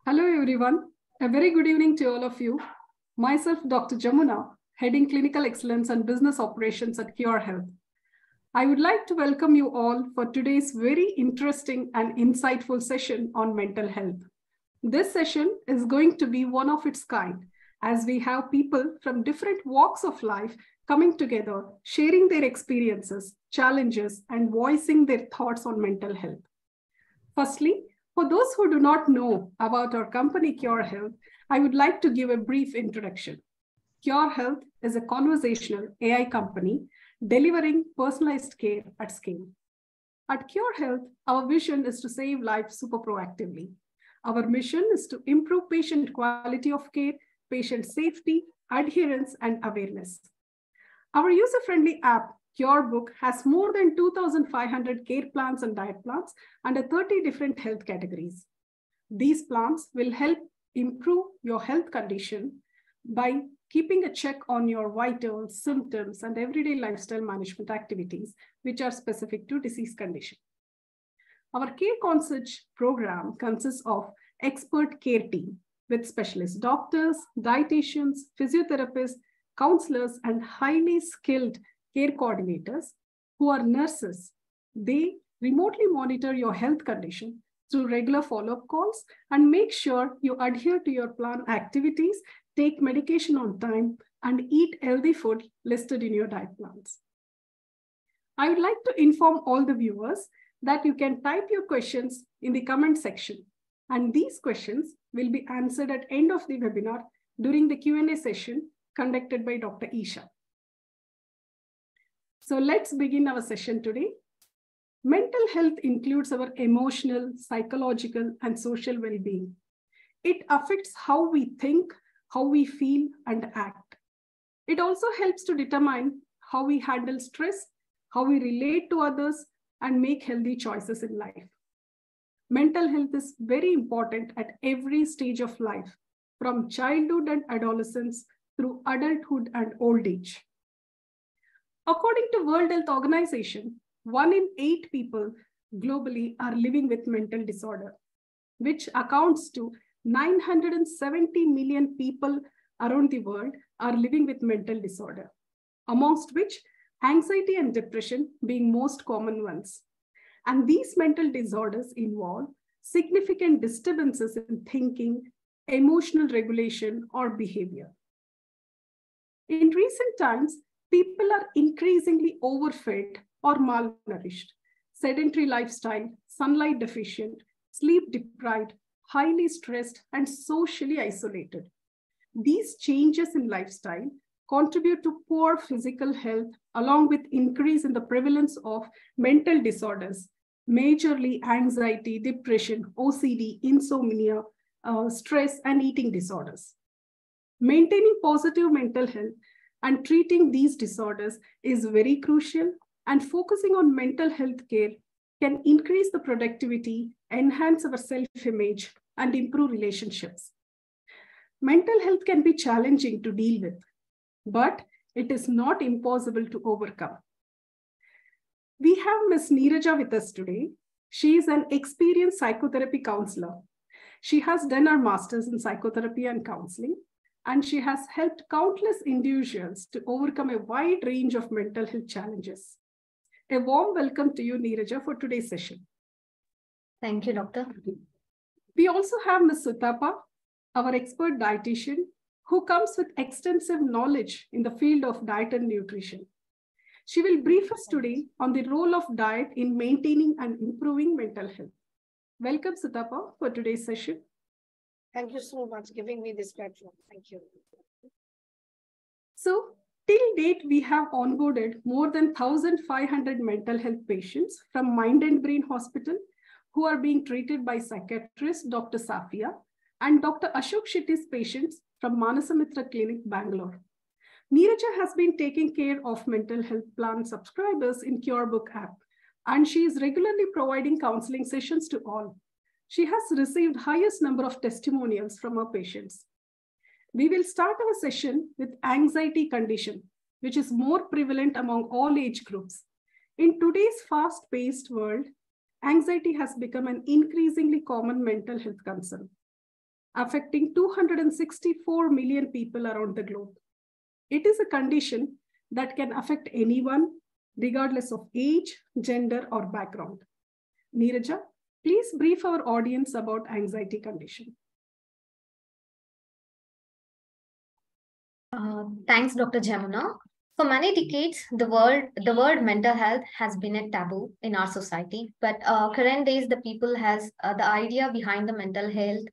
Hello everyone. A very good evening to all of you. Myself, Dr. Jamuna, heading Clinical Excellence and Business Operations at Cure Health. I would like to welcome you all for today's very interesting and insightful session on mental health. This session is going to be one of its kind, as we have people from different walks of life coming together, sharing their experiences, challenges, and voicing their thoughts on mental health. Firstly, for those who do not know about our company, Cure Health, I would like to give a brief introduction. Cure Health is a conversational AI company delivering personalized care at scale. At Cure Health, our vision is to save lives super proactively. Our mission is to improve patient quality of care, patient safety, adherence, and awareness. Our user-friendly app, CureBook, has more than 2,500 care plans and diet plans under 30 different health categories. These plans will help improve your health condition by keeping a check on your vitals, symptoms, and everyday lifestyle management activities, which are specific to disease condition. Our Care Concierge program consists of expert care team with specialist doctors, dietitians, physiotherapists, counselors, and highly skilled care coordinators who are nurses. They remotely monitor your health condition through regular follow-up calls and make sure you adhere to your plan activities, take medication on time, and eat healthy food listed in your diet plans. I would like to inform all the viewers that you can type your questions in the comment section, and these questions will be answered at end of the webinar during the Q&A session conducted by Dr. Isha. So let's begin our session today. Mental health includes our emotional, psychological, and social well-being. It affects how we think, how we feel, and act. It also helps to determine how we handle stress, how we relate to others, and make healthy choices in life. Mental health is very important at every stage of life, from childhood and adolescence through adulthood and old age. According to World Health Organization, 1 in 8 people globally are living with mental disorder, which accounts to 970 million people around the world are living with mental disorder, amongst which anxiety and depression being most common ones. And these mental disorders involve significant disturbances in thinking, emotional regulation, or behavior. In recent times, people are increasingly overfed or malnourished, sedentary lifestyle, sunlight deficient, sleep deprived, highly stressed, and socially isolated. These changes in lifestyle contribute to poor physical health, along with increase in the prevalence of mental disorders, majorly anxiety, depression, OCD, insomnia, stress, and eating disorders. Maintaining positive mental health and treating these disorders is very crucial, and focusing on mental health care can increase the productivity, enhance our self-image, and improve relationships. Mental health can be challenging to deal with, but it is not impossible to overcome. We have Ms. Neeraja with us today. She is an experienced psychotherapy counselor. She has done her master's in psychotherapy and counseling, and she has helped countless individuals to overcome a wide range of mental health challenges. A warm welcome to you, Neeraja, for today's session. Thank you, Doctor. We also have Ms. Sutapa, our expert dietitian, who comes with extensive knowledge in the field of diet and nutrition. She will brief us today on the role of diet in maintaining and improving mental health. Welcome, Sutapa, for today's session. Thank you so much for giving me this platform. Thank you. So, till date, we have onboarded more than 1,500 mental health patients from Mind and Brain Hospital who are being treated by psychiatrist Dr. Safia and Dr. Ashok Shetty's patients from Manasamitra Clinic, Bangalore. Neeraja has been taking care of mental health plan subscribers in CureBook app, and she is regularly providing counseling sessions to all. She has received highest number of testimonials from her patients. We will start our session with anxiety condition, which is more prevalent among all age groups. In today's fast-paced world, anxiety has become an increasingly common mental health concern. affecting 264 million people around the globe. It is a condition that can affect anyone, regardless of age, gender, or background. Neeraja, please brief our audience about anxiety condition. Thanks, Dr. Jamuna. For many decades, the word mental health has been a taboo in our society. But current days, the idea behind the mental health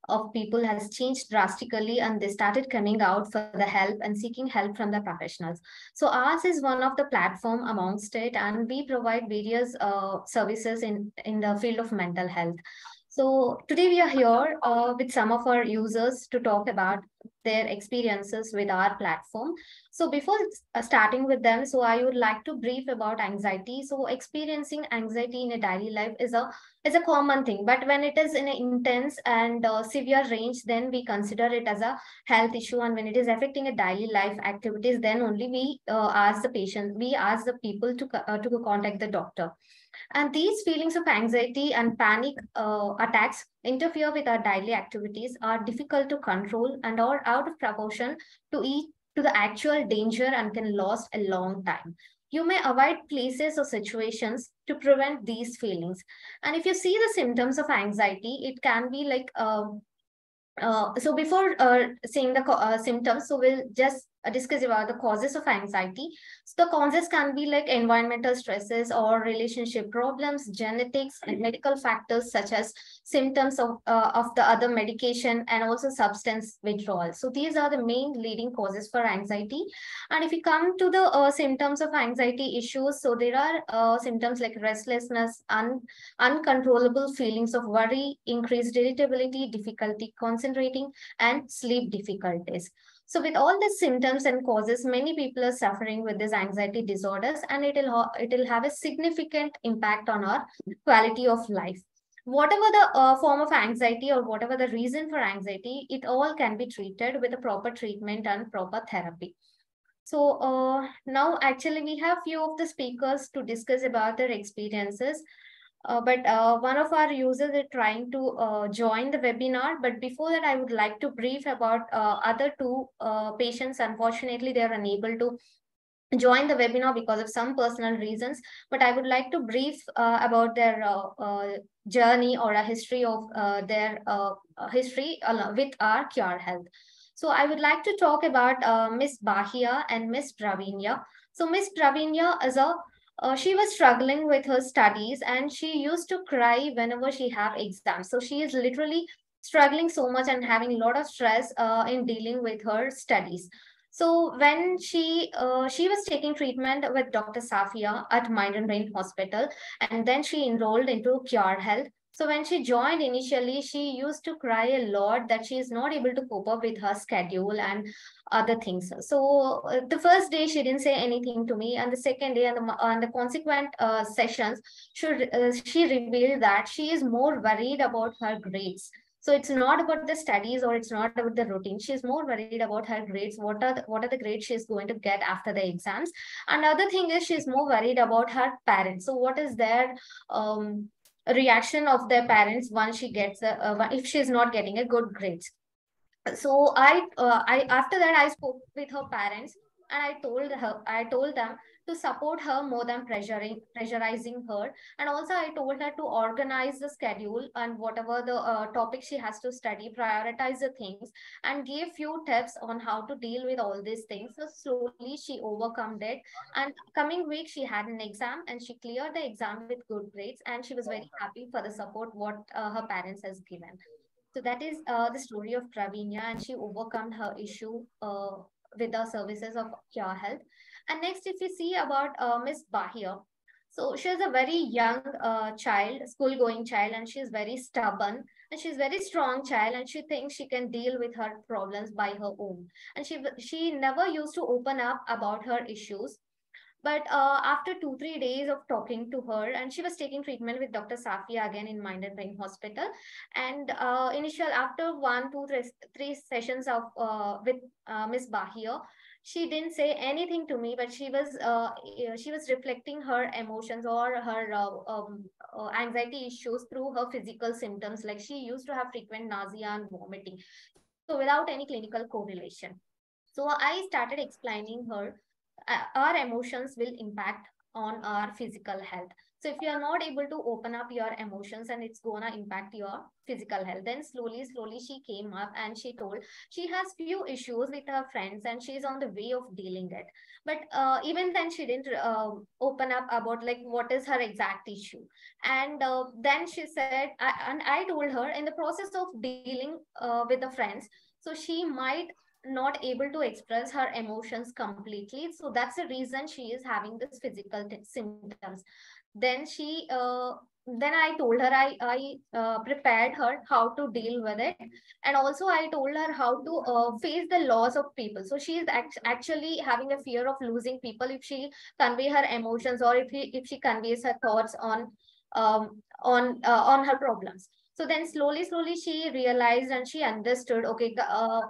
of people has changed drastically, and they started coming out for the help and seeking help from the professionals. So ours is one of the platform amongst it, and we provide various services in the field of mental health. So today we are here with some of our users to talk about their experiences with our platform. So before starting with them, so I would like to brief about anxiety. So experiencing anxiety in a daily life is a common thing, but when it is in an intense and severe range, then we consider it as a health issue. And when it is affecting a daily life activities, then only we ask the people to contact the doctor. And these feelings of anxiety and panic attacks interfere with our daily activities, are difficult to control, and are out of proportion to the actual danger and can last a long time. You may avoid places or situations to prevent these feelings. And if you see the symptoms of anxiety, it can be like so before seeing the symptoms, so we'll just discuss about the causes of anxiety. So the causes can be like environmental stresses or relationship problems, genetics, and medical factors such as symptoms of the other medication, and also substance withdrawal. So these are the main leading causes for anxiety. And if you come to the symptoms of anxiety issues, so there are symptoms like restlessness, uncontrollable feelings of worry, increased irritability, difficulty concentrating, and sleep difficulties. So with all these symptoms and causes, many people are suffering with these anxiety disorders, and it'll have a significant impact on our quality of life. Whatever the form of anxiety or whatever the reason for anxiety, it all can be treated with a proper treatment and proper therapy. So now actually we have few of the speakers to discuss about their experiences. But one of our users is trying to join the webinar. But before that, I would like to brief about other two patients. Unfortunately, they are unable to join the webinar because of some personal reasons. But I would like to brief about their journey or a history of their history with our Cure Health. So I would like to talk about Miss Bahia and Miss Pravinya. So Miss Pravinya is she was struggling with her studies, and she used to cry whenever she have exams. So she is literally struggling so much and having a lot of stress in dealing with her studies. So when she was taking treatment with Dr. Safia at Mind and Brain Hospital, and then she enrolled into Cure Health. So when she joined initially, she used to cry a lot that she is not able to cope up with her schedule and other things. So the first day she didn't say anything to me, and the second day and the consequent sessions, she revealed that she is more worried about her grades. So it's not about the studies or it's not about the routine. She's more worried about her grades. What are the grades she's going to get after the exams? Another thing is she's more worried about her parents. So what is their reaction of their parents once she gets if she's not getting a good grades? So I after that I spoke with her parents, and I told them to support her more than pressurizing her. And also I told her to organize the schedule and whatever the topic she has to study, prioritize the things, and gave few tips on how to deal with all these things. So slowly she overcome it, and coming week she had an exam and she cleared the exam with good grades, and she was very happy for the support what her parents has given. So that is the story of Pravinya, and she overcome her issue with the services of Cure Health. And next, if you see about Miss Bahia, so she is a very young child, school-going child, and she is very stubborn, and she's very strong child, and she thinks she can deal with her problems by her own. And she never used to open up about her issues. But after 2-3 days of talking to her, and she was taking treatment with Dr. Safia again in Mind and Brain Hospital. And after 1, 2, 3 sessions of with Miss Bahia, she didn't say anything to me, but she was reflecting her emotions or her anxiety issues through her physical symptoms. Like she used to have frequent nausea and vomiting, so without any clinical correlation. So I started explaining her our emotions will impact on our physical health. So if you are not able to open up your emotions and it's gonna impact your physical health, then slowly she came up and she told she has few issues with her friends and she's on the way of dealing it. But even then she didn't open up about like what is her exact issue. And then she said, and I told her in the process of dealing with the friends, so she might not able to express her emotions completely, so that's the reason she is having this physical symptoms. Then she then I told her I prepared her how to deal with it, and also I told her how to face the loss of people. So she is actually having a fear of losing people if she convey her emotions, or if she conveys her thoughts on her problems. So then slowly she realized and she understood, okay,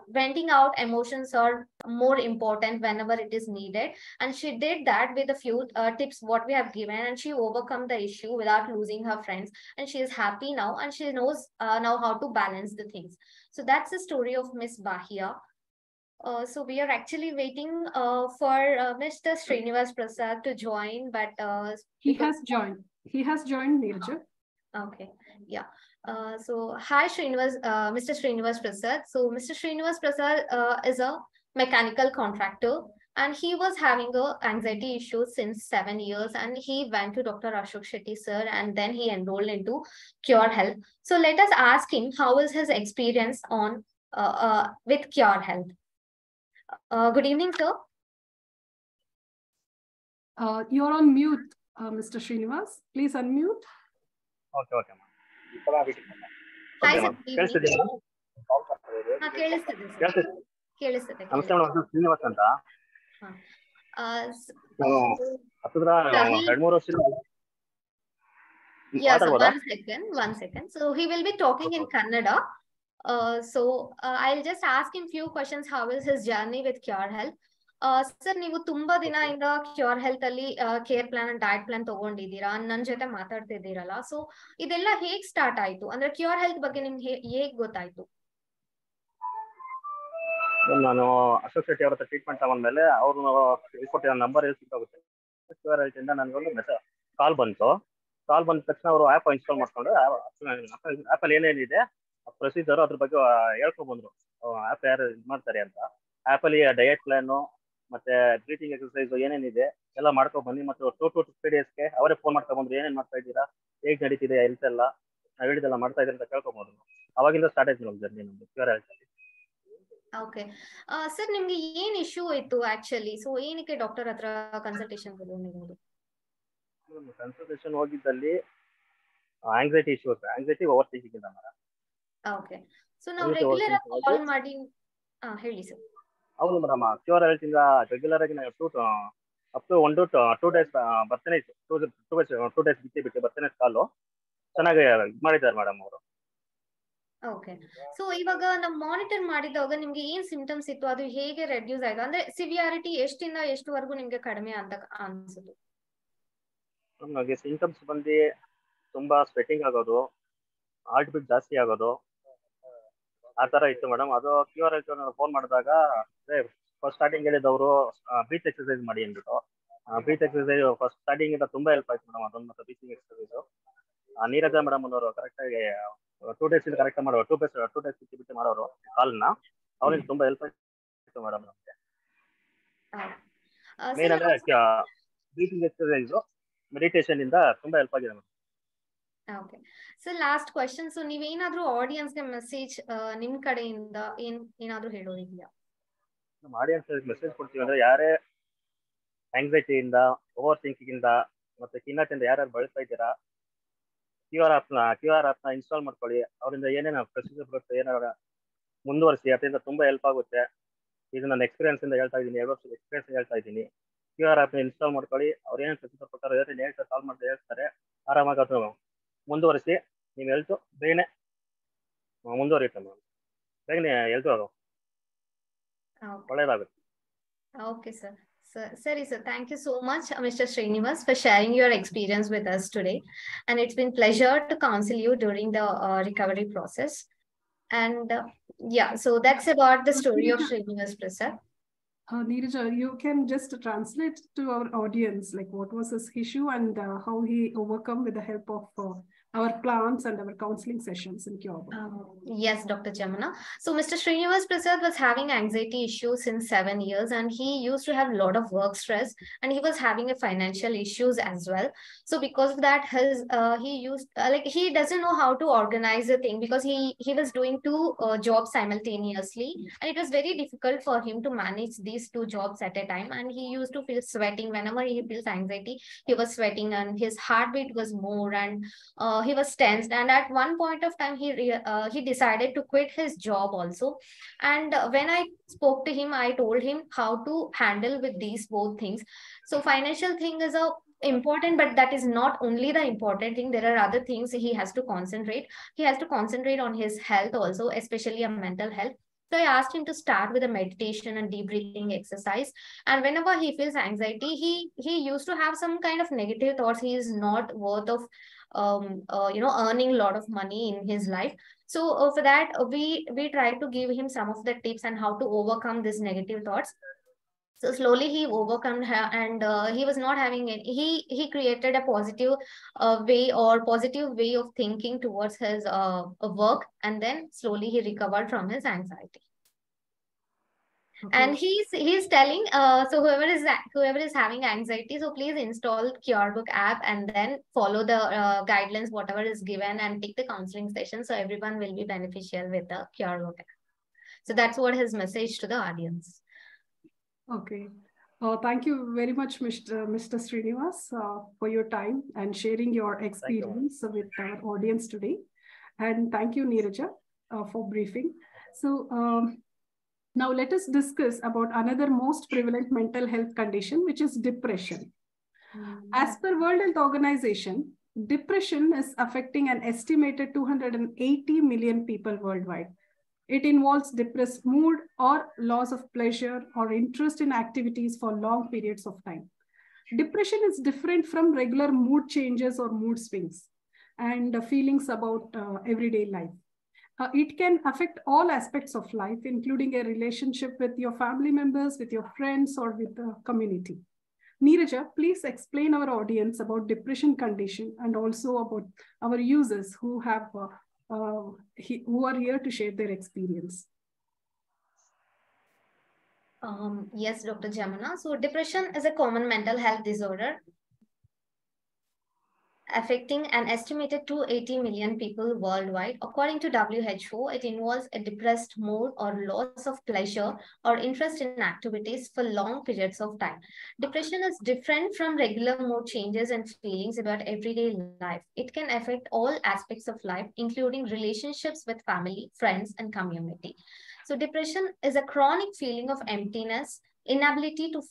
venting out emotions are more important whenever it is needed. And she did that with a few tips what we have given, and she overcome the issue without losing her friends. And she is happy now, and she knows now how to balance the things. So that's the story of Miss Bahia. So we are actually waiting for Mr. Srinivas Prasad to join, but he has joined Neerja. Okay, yeah. So hi Srinivas, Mr. Srinivas Prasad. So Mr. Srinivas Prasad is a mechanical contractor, and he was having a anxiety issue since 7 years, and he went to Dr. Ashok Shetty sir, and then he enrolled into Cure Health. So let us ask him how is his experience on with Cure Health. Good evening, sir. You're on mute, Mr. Srinivas. Please unmute. Okay. Hi, sir. ಕೇಳಿಸ್ತದೆ. ನಮಸ್ತೆ madam, Srinivas ಅಂತ. ಹತ್ತಿರ 2-3 ವರ್ಷ. Yes, one second. So he will be talking in Kannada. So I'll just ask him few questions. How is his journey with Cure Health? Sir, ನೀವು ತುಂಬಾ ದಿನದಿಂದ Cure Health ಅಲ್ಲಿ care plan and diet plan ತಗೊಂಡಿದ್ದೀರಾ, ನನ್ನ ಜೊತೆ ಮಾತಾಡ್ತಿದ್ದೀರಲ್ಲ. So ಇದೆಲ್ಲ ಹೇಗ್ start ಆಯ್ತು, ಅಂದ್ರೆ ಕ್ಯೂರ್ ಹೆಲ್ತ್ ಬಗ್ಗೆ ನಿಮ್ಗೆ ಹೇಗ್ ಗೊತ್ತಾಯ್ತು? ನಾನು ಅಶೋಕ್ ಶೆಟ್ಟಿ ಅವರ ಟ್ರೀಟ್ಮೆಂಟ್ ತಗೊಂಡ್ಮೇಲೆ ಅವ್ರು ಕೊಟ್ಟಿರೋ ನಂಬರ್ ಸಿಕ್ಕಾಗುತ್ತೆ. ಕ್ಯೂರ್ ಹೆಲ್ತ್ ಇಂದ ನನಗೊಂದು ಕಾಲ್ ಬಂದ ತಕ್ಷಣ ಅವರು ಆ್ಯಪ್ ಇನ್ಸ್ಟಾಲ್ ಮಾಡ್ಕೊಂಡು ಆ್ಯಪಲ್ಲಿ ಏನೇನಿದೆ ಪ್ರೊಸೀಜರ್ ಅದ್ರ ಬಗ್ಗೆ ಹೇಳ್ಕೊಂಡ್ ಬಂದ್ರು. ಆ್ಯಪ್ ಯಾರು ಇದು ಮಾಡ್ತಾರೆ ಅಂತ. ಆ್ಯಪಲ್ಲಿ ಡಯಟ್ ಪ್ಲಾನು ಮತ್ತೆ ಬ್ರೀತಿಂಗ್ ಎಕ್ಸರ್ಸೈಸ್ ಏನೇನಿದೆ ಎಲ್ಲ ಮಾಡ್ಕೊಂಡ್ ಬನ್ನಿ. ಮತ್ತು 2 to 3 ಡೇಸ್ಗೆ ಅವರೇ ಫೋನ್ ಮಾಡ್ಕೊಂಡ್ ಬಂದ್ರು, ಏನೇನ್ ಮಾಡ್ತಾ ಇದ್ದೀರಾ, ಹೇಗ್ ನಡೀತಿದೆ ಹೆಲ್ತ್ ಎಲ್ಲ, ನಾವ್ ಹೇಳಿದೆಲ್ಲ ಮಾಡ್ತಾ ಇದ್ದೀರಾ ಅಂತ ಕೇಳ್ಕೊಂಡ್ಬಂದ್ರು. ಅವಾಗಿಂದ ಸ್ಟಾರ್ಟ್ ಆಯ್ತು ನಮ್ಗೆ ಜರ್ನಿ ನಮ್ದು ಕ್ಯೂರ್ ಹೆಲ್ತ್ ಅಲ್ಲಿ. ಓಕೆ ಸರ್, ನಿಮ್ಗೆ ಏನ್ ಇಶ್ಯೂ ಇತ್ತು ಆಕ್ಚುಲಿ? ಸೊ ಏನಕ್ಕೆ ಡಾಕ್ಟರ್ ಹತ್ರ ಕನ್ಸಲ್ಟೇಷನ್ ತಗೊಂಡಿರೋದು? ಕನ್ಸಲ್ಟೇಷನ್ ಹೋಗಿದ್ದಲ್ಲಿ anxiety issues, anxiety overthinking ಇಂದ ಮೇಡಮ್. ಓಕೆ, ಸೊ ನಾವು ರೆಗ್ಯುಲರ್ ಆಗಿ ಕಾಲ್ ಮಾಡಿ ಹೇಳಿ ಸರ್. ಹೌದು ಮೇಡಮ್, ಕ್ಯೂರ್ ಹೆಲ್ತ್ ಇಂದ ರೆಗ್ಯುಲರ್ ಆಗಿ ಅಪ್ ಟು 1 to 2 ಡೇಸ್ ಬರ್ತೇನೆ. 2 ಡೇಸ್ ಬಿಟ್ಟು ಬರ್ತೇನೆ ಕಾಲು ಚೆನ್ನಾಗಿ ಇದು ಮಾಡಿದ್ದಾರೆ ಮೇಡಮ್ ಅವರು. ಓಕೆ, ಸೊ ಇವಾಗ ನಾವು ಮಾನಿಟರ್ ಮಾಡಿದಾಗ ನಿಮ್ಗೆ ಏನ್ ಸಿಂಪ್ಟಮ್ಸ್ ಇತ್ತು, ಅದು ಹೇಗೆ ರೆಡ್ಯೂಸ್ ಆಯ್ತು, ಅಂದ್ರೆ ಸಿವಿಯಾರಿಟಿ ಎಷ್ಟಿಂದ ಎಷ್ಟುವರೆಗೂ ನಿಮ್ಗೆ ಕಡಿಮೆ ಅಂತ ಅನ್ಸುದು? ನಮಗೆ ಸಿಂಪ್ಟಮ್ಸ್ ಬಂದು ತುಂಬಾ ಸ್ವೆಟಿಂಗ್ ಆಗೋದು, ಹಾರ್ಟ್ ಬೀಟ್ ಜಾಸ್ತಿ ಆಗೋದು, ಆ ತರ ಇತ್ತು ಮೇಡಮ್. ಅದು ಕ್ಯೂರ್ ಹೆಲ್ತ್ ಫೋನ್ ಮಾಡಿದಾಗ ಫಸ್ಟ್ ಸ್ಟಾರ್ಟಿಂಗ್ ಹೇಳಿದವರು ಬ್ರೀತ್ ಎಕ್ಸರ್ಸೈಸ್ ಮಾಡಿ ಅಂದ್ಬಿಟ್ಟು. ಬ್ರೀತ್ ಎಕ್ಸರ್ಸೈಸ್ ಫಸ್ಟ್ ಸ್ಟಾರ್ಟಿಂಗ್ ಇಂದ ತುಂಬಾ ಹೆಲ್ಪ್ ಆಯ್ತು ಮೇಡಮ್. ಅದೊಂದು ಮತ್ತೆ ಬ್ರೀತಿಂಗ್ ಎಕ್ಸರ್ಸೈಸ್ ನೀರಜ ಮೇಡಮ್ ಅವರು ಕರೆಕ್ಟ್ ಆಗಿ 2 ಡೇಸ್ ಇಂದ ಕರೆಕ್ಟ್ ಮಾಡೋರು, 2 ಡೇಸ್ ಬಿಟ್ಟು ಮಾಡೋರು ಕಾಲ್ನ. ಅವ್ರಿಗೆ ತುಂಬಾ ಹೆಲ್ಪ್ ಆಯ್ತು ಮೇಡಮ್ ನಮಗೆ. ಮೇನ್ ಅಂದ್ರೆ ಬ್ರೀತಿಂಗ್ ಎಕ್ಸರ್ಸೈಸ್, ಮೆಡಿಟೇಷನ್ ಇಂದ ತುಂಬಾ ಹೆಲ್ಪ್ ಆಗಿದೆ madam. Okay sir, last question. So ನೀವೇನಾದ್ರೂ ಆಡಿಯನ್ಸ್ಗೆ ಮೆಸೇಜ್ ನಿಮ್ ಕಡೆಯಿಂದ ಏನಾದ್ರೂ ಹೇಳೋದಿದೆಯಾ? ನಮ್ಮ ಆಡಿಯನ್ಸ್ ಮೆಸೇಜ್ ಕೊಡ್ತೀವಿ ಅಂದ್ರೆ, ಯಾರೇ ಆಂಗ್ಸೈಟಿಯಿಂದ, ಓವರ್ ಥಿಂಕಿಂಗ್ ಇಂದ ಮತ್ತೆ ಖಿನ್ನತೆಯಿಂದ ಯಾರ್ಯಾರು ಬಳಸ್ತಾ ಇದ್ದೀರಾ, ಕ್ಯೂಆರ್ ಆಪ್ನ ಇನ್ಸ್ಟಾಲ್ ಮಾಡ್ಕೊಳ್ಳಿ. ಅವರಿಂದ ಏನೇನು ಪ್ರೊಸೀಜರ್ ಬರುತ್ತೆ ಏನಾರ ಮುಂದುವರಿಸಿ, ಅದರಿಂದ ತುಂಬಾ ಹೆಲ್ಪ್ ಆಗುತ್ತೆ. ಇದು ನನ್ನ ಎಕ್ಸ್ಪೀರಿಯನ್ಸ್ ಇಂದ ಹೇಳ್ತಾ ಇದ್ದೀನಿ, 2 ವರ್ಷದ ಎಕ್ಸ್ಪೀರಿಯನ್ಸ್ ಹೇಳ್ತಾ ಇದ್ದೀನಿ. ಕ್ಯೂಆರ್ ಆಪ್ನ ಇನ್ಸ್ಟಾಲ್ ಮಾಡ್ಕೊಳ್ಳಿ. ಅವ್ರು ಏನೇನು ಪ್ರೊಸೀಜರ್ ಕೊಡ್ತಾರೆ ಹೇಳ್ತಾರೆ, ಸಾಲ್ವ್ ಮಾಡ್ತಾ ಹೇಳ್ತಾರೆ. ಆರಾಮಾಗಿ ಅದು ಮುಂದುವರಿಸಿ. ನೀವು ಹೆಲ್ತು ಬೇಗನೆ ಮುಂದುವರಿಯುತ್ತೆ ಮೇಡಮ್, ಬೇಗನೆ ಹೆಲ್ತು ಅದು ಒಳ್ಳೇದಾಗುತ್ತೆ. Okay, sir. Sorry, sir. Thank you so much, Mr. Srinivas, for sharing your experience with us today. And it's been pleasure to counsel you during the recovery process. And yeah, so that's about the story of Srinivas Prasad. Neeraj, you can just translate to our audience, like what was his issue and how he overcome with the help of our plants and our counseling sessions in Kyoto. Yes, Dr. Jamuna. So Mr. Srinivas Prasad was having anxiety issues since 7 years, and he used to have a lot of work stress, and he was having a financial issues as well. So because of that, he used like he doesn't know how to organize a thing, because he was doing two jobs simultaneously, and it was very difficult for him to manage these two jobs at a time. And he used to feel sweating whenever he feels anxiety. He was sweating, and his heartbeat was more, and he was tensed. And at one point of time, he decided to quit his job also. And when I spoke to him, I told him how to handle with these both things. So financial thing is a important, but that is not only the important thing. There are other things he has to concentrate. He has to concentrate on his health also, especially on mental health. So I asked him to start with a meditation and deep breathing exercise. And whenever he feels anxiety, he used to have some kind of negative thoughts. He is not worth of earning a lot of money in his life. So for that, we try to give him some of the tips and how to overcome these negative thoughts. So slowly he overcome her, and he was not having any. He created a positive positive way of thinking towards his work, and then slowly he recovered from his anxiety. Okay. And he's telling so whoever is having anxiety, so please install CureBook app and then follow the guidelines whatever is given, and take the counseling session, so everyone will be beneficial with the CureBook app. So that's what his message to the audience. Okay. Thank you very much, Mr. Srinivas, for your time and sharing your experience with our audience today. And thank you, Neeraja, for briefing. So now let us discuss about another most prevalent mental health condition, which is depression. As per World Health Organization, depression is affecting an estimated 280 million people worldwide. It involves depressed mood or loss of pleasure or interest in activities for long periods of time. Depression is different from regular mood changes or mood swings and feelings about everyday life. It can affect all aspects of life, including a relationship with your family members, with your friends, or with the community. Neeraja, please explain our audience about depression condition and also about our users who have who are here to share their experience. Yes, Dr. Jamuna. So depression is a common mental health disorder affecting an estimated 280 million people worldwide. According to WHO, it involves a depressed mood or loss of pleasure or interest in activities for long periods of time. Depression is different from regular mood changes and feelings about everyday life. It can affect all aspects of life, including relationships with family, friends, and community. So depression is a chronic feeling of emptiness, inability to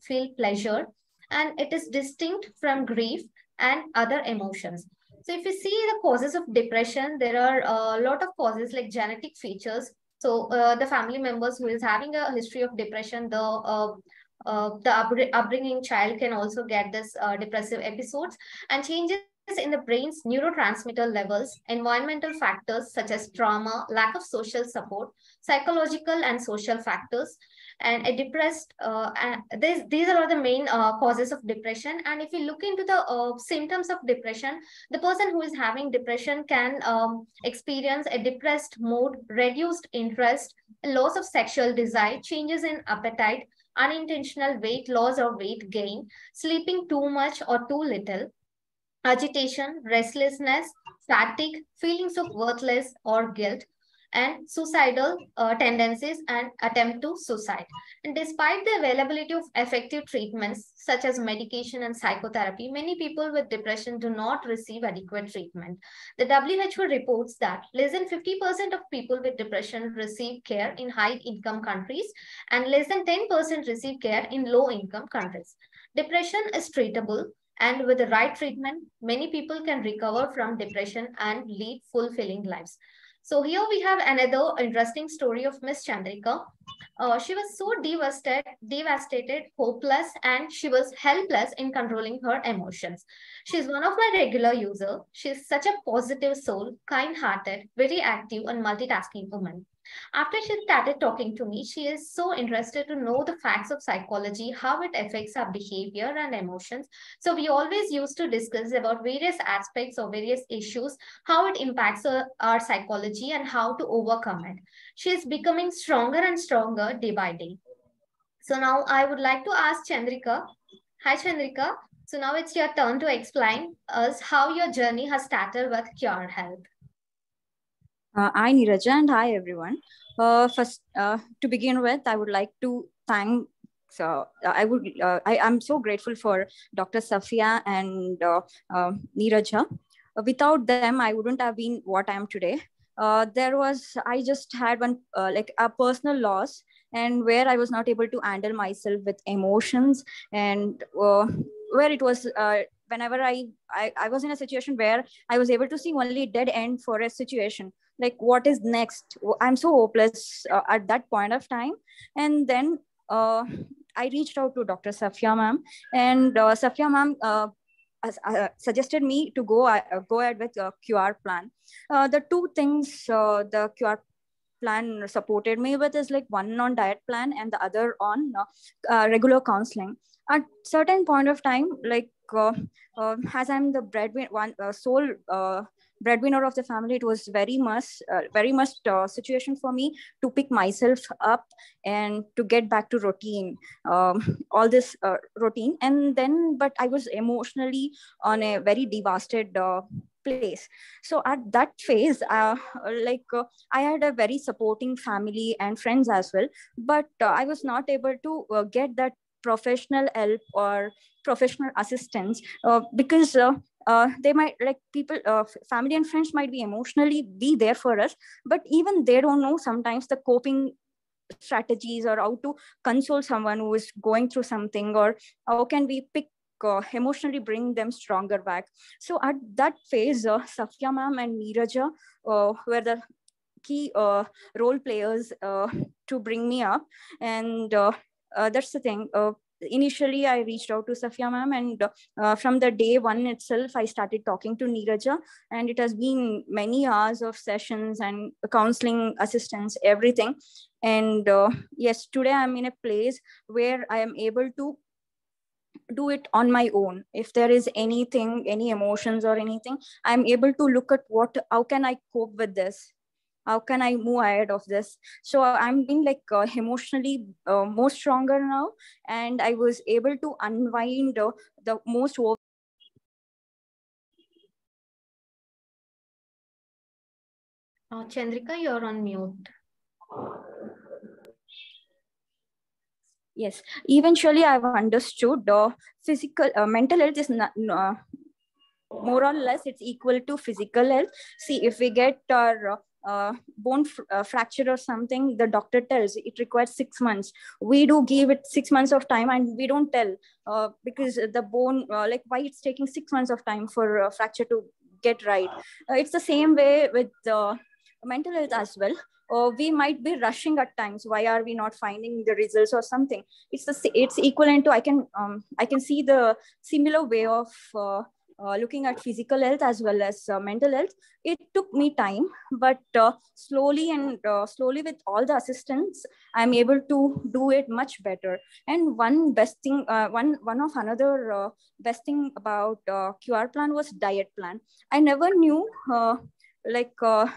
feel pleasure, and it is distinct from grief and other emotions. So if you see the causes of depression, there are a lot of causes like genetic features. So the family members who is having a history of depression, the upbringing child can also get this depressive episodes, and changes in the brain's neurotransmitter levels, environmental factors such as trauma, lack of social support, psychological and social factors, and a depressed these are all the main causes of depression. And if you look into the symptoms of depression, the person who is having depression can experience a depressed mood, reduced interest, loss of sexual desire, changes in appetite, unintentional weight loss or weight gain, sleeping too much or too little, agitation, restlessness, fatigue, feelings of worthless or guilt, and suicidal tendencies and attempt to suicide. And despite the availability of effective treatments such as medication and psychotherapy, many people with depression do not receive adequate treatment. The WHO reports that less than 50% of people with depression receive care in high-income countries, and less than 10% receive care in low-income countries. Depression is treatable, and with the right treatment, many people can recover from depression and lead fulfilling lives. So here we have another interesting story of Miss Chandrika. She was so devastated, hopeless, and she was helpless in controlling her emotions. She's one of my regular users. She's such a positive soul, kind-hearted, very active and multitasking woman. After she started talking to me, she is so interested to know the facts of psychology, how it affects our behavior and emotions. So we always used to discuss about various aspects of various issues, how it impacts our psychology and how to overcome it. She is becoming stronger and stronger day by day. So now I would like to ask Chandrika. Hi Chandrika. So now it's your turn to explain us how your journey has started with Cure Health. Hi Neeraja and hi everyone. First, to begin with, I would like to thank. I'm so grateful for Dr. Safia and Neeraja. Without them, I wouldn't have been what I am today. I just had one like a personal loss, and where I was not able to handle myself with emotions, and where it was whenever I was in a situation where I was able to see only dead end for a situation, like what is next. I'm so hopeless at that point of time. And then I reached out to Dr. Safia ma'am, and Safia ma'am suggested me to go ahead with a QR plan. The two things the QR plan supported me with is like one on diet plan and the other on regular counseling. At certain point of time, like as I'm the sole breadwinner of the family, it was very much situation for me to pick myself up and to get back to routine, all this routine. And then, but I was emotionally on a very devastated place. So at that phase, I had a very supporting family and friends as well, but I was not able to get that professional help or professional assistance because they might, like, people, family and friends might be emotionally be there for us, but even they don't know sometimes the coping strategies or how to console someone who is going through something, or how can we pick emotionally bring them stronger back. So at that phase, Safia ma'am and Neeraja were the key role players to bring me up. And that's the thing. Initially, I reached out to Safia ma'am, and from the day one itself, I started talking to Neeraja, and it has been many hours of sessions and counseling assistance, everything. And yes, today I'm in a place where I am able to do it on my own. If there is anything, any emotions or anything, I'm able to look at how can I cope with this, how can I move ahead of this. So I'm being like emotionally more stronger now, and I was able to unwind the most Chandrika, you're on mute. Yes, eventually I've understood physical mental health is not, more or less it's equal to physical health. See, if we get our bone fracture or something, the doctor tells it requires 6 months. We do give it 6 months of time, and we don't tell because the bone, like, why it's taking 6 months of time for a fracture to get right. It's the same way with mental health as well. We might be rushing at times. Why are we not finding the results or something? It's equivalent to, I can see the similar way of looking at physical health as well as mental health. It took me time, but slowly with all the assistance, I'm able to do it much better. And one best thing, one of another best thing about QR plan was diet plan. I never knew like the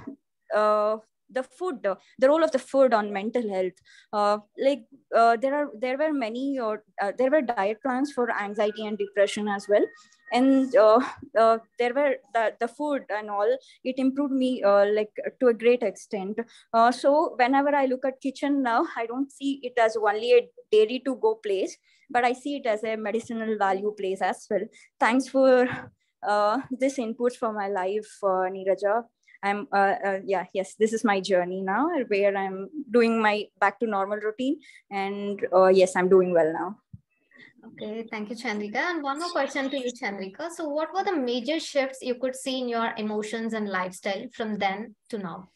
role of the food on mental health. There were many, there were diet plans for anxiety and depression as well. And there were the food and all, it improved me like to a great extent. So whenever I look at kitchen now, I don't see it as only a dairy to go place, but I see it as a medicinal value place as well. Thanks for this input for my life, Neeraja. Yes, this is my journey now, where I'm doing my back to normal routine, and yes, I'm doing well now. Okay, thank you, Chandrika. And one more question to you, Chandrika. So what were the major shifts you could see in your emotions and lifestyle from then to now?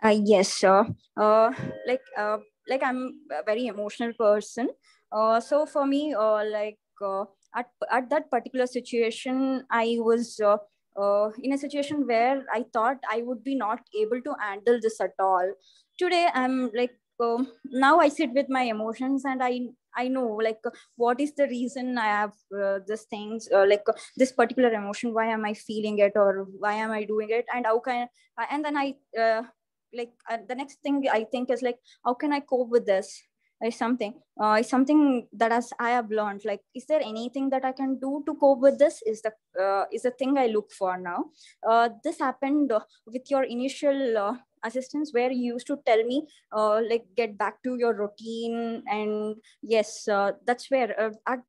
Yes, like uh, like I'm a very emotional person. So for me, at that particular situation, I was in a situation where I thought I would be not able to handle this at all. Today, I'm like now I sit with my emotions and I know like what is the reason I have this things this particular emotion. Why am I feeling it, or why am I doing it, and how can and then I the next thing I think is like, how can I cope with this? Is something that as I have learned, like, is there anything that I can do to cope with this? Is the thing I look for now. This happened with your initial assistance, where you used to tell me like, get back to your routine. And yes, that's where at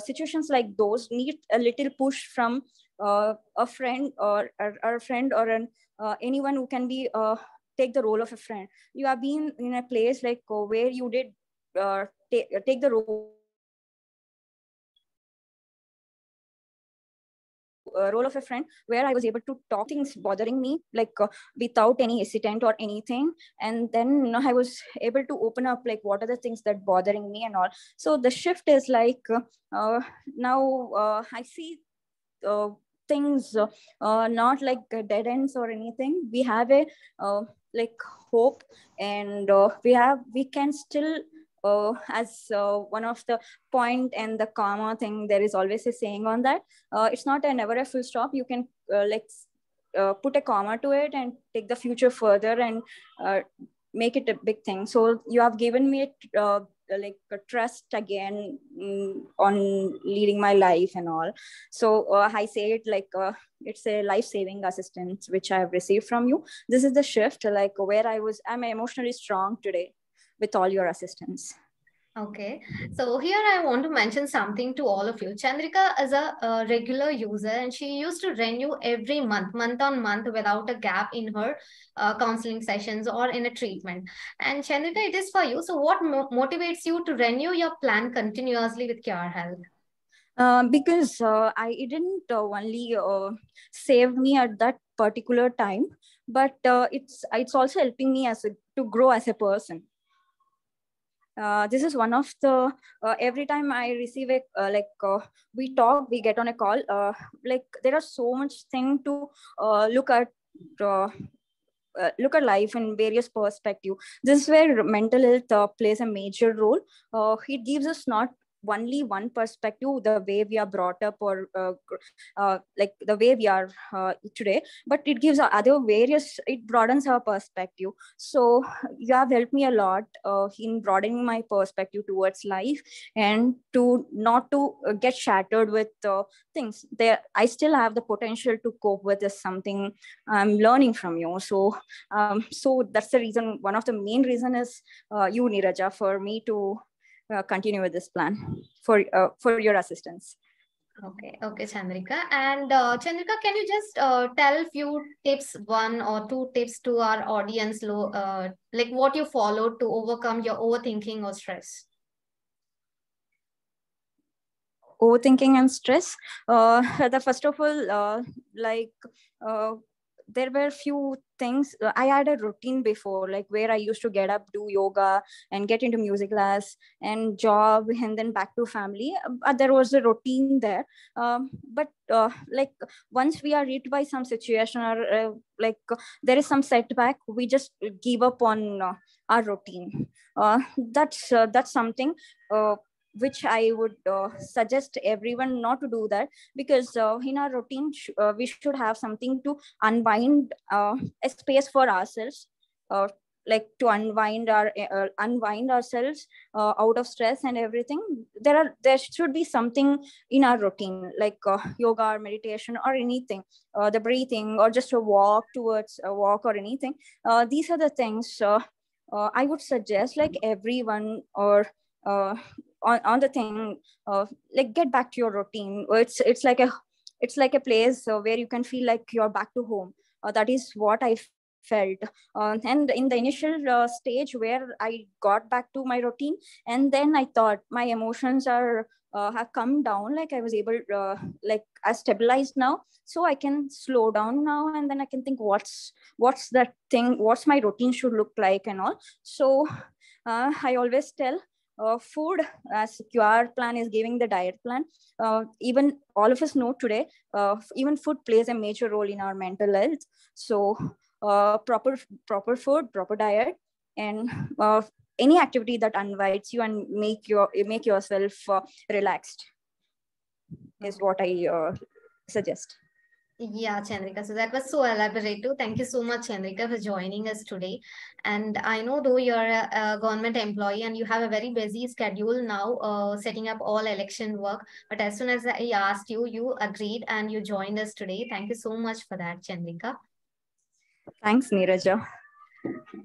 situations like those, need a little push from a friend, or a friend, or an anyone who can be take the role of a friend. You have been in a place like where you did take the role of a friend, where I was able to talk things bothering me, like without any hesitant or anything. And then I was able to open up like, what are the things that bothering me and all. So the shift is like now I see things not like dead ends or anything. We have a like hope, and we can still as one of the point and the comma thing, there is always a saying on that. It's not a never a full stop. You can put a comma to it and take the future further, and uh, make it a big thing. So you have given me like a trust again, on leading my life and all. So I say it like it's a life-saving assistance which I have received from you. This is the shift, like where I'm emotionally strong today with all your assistance. Okay, so here I want to mention something to all of you. Chandrika is a regular user, and she used to renew every month on month, without a gap in her counseling sessions or in a treatment. And Chandrika, it is for you. So, what motivates you to renew your plan continuously with Cure Health? Because it didn't only save me at that particular time, but it's also helping me to grow as a person. This is one of the every time I receive a we talk, we get on a call, like there are so much thing to uh, look at life in various perspective. This is where mental health plays a major role. It gives us not only one perspective, the way we are brought up, or like the way we are today, but it gives other various, it broadens our perspective. So you have helped me a lot in broadening my perspective towards life, and to not to get shattered with things there. I still have the potential to cope with this, something I'm learning from you. So that's the reason, one of the main reason is you, Neeraja, for me to continue with this plan, for your assistance. Okay, Chandrika. And Chandrika, can you just tell few tips, one or two tips to our audience, like what you followed to overcome your overthinking or stress? Overthinking and stress. The first of all, like uh, there were few things. I had a routine before, like where I used to get up, do yoga, and get into music class and job, and then back to family. There was a routine there. But like once we are hit by some situation, or there is some setback, we just give up on our routine. That's something which I would suggest everyone not to do that, because in our routine we should have something to unwind, a space for ourselves, uh, like to unwind ourselves out of stress and everything. There should be something in our routine, like yoga or meditation or anything, the breathing, or just a walk or anything. These are the things I would suggest, like everyone, or uh, on the thing, like get back to your routine. It's like a place where you can feel like you're back to home. That is what I feel. felt. And in the initial stage where I got back to my routine, and then I thought my emotions are have come down, like I was able, like I stabilized now, so I can slow down now, and then I can think what's that thing, what's my routine should look like and all. So I always tell food, as QR plan is giving the diet plan, even all of us know today, even food plays a major role in our mental health. So proper food, proper diet, and any activity that invites you and make yourself relaxed is what I suggest. Yeah, Chandrika. So that was so elaborative. Thank you so much, Chandrika, for joining us today. And I know though you're a government employee and you have a very busy schedule now, setting up all election work. But as soon as I asked you, you agreed and you joined us today. Thank you so much for that, Chandrika. Thanks, Neeraja.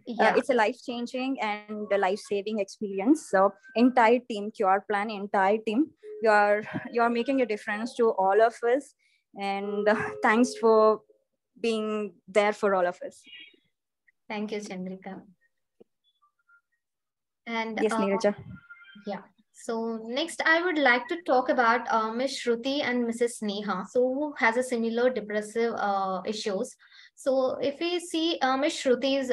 Yeah. It's a life-changing and a life-saving experience. So entire team, QR plan, entire team, you are making a difference to all of us. And thanks for being there for all of us. Thank you, Chandrika. And yes, Neeraja. Yeah. So next, I would like to talk about Ms. Shruti and Mrs. Sneha, so who has a similar depressive issues. So if we see Ms. Shruti's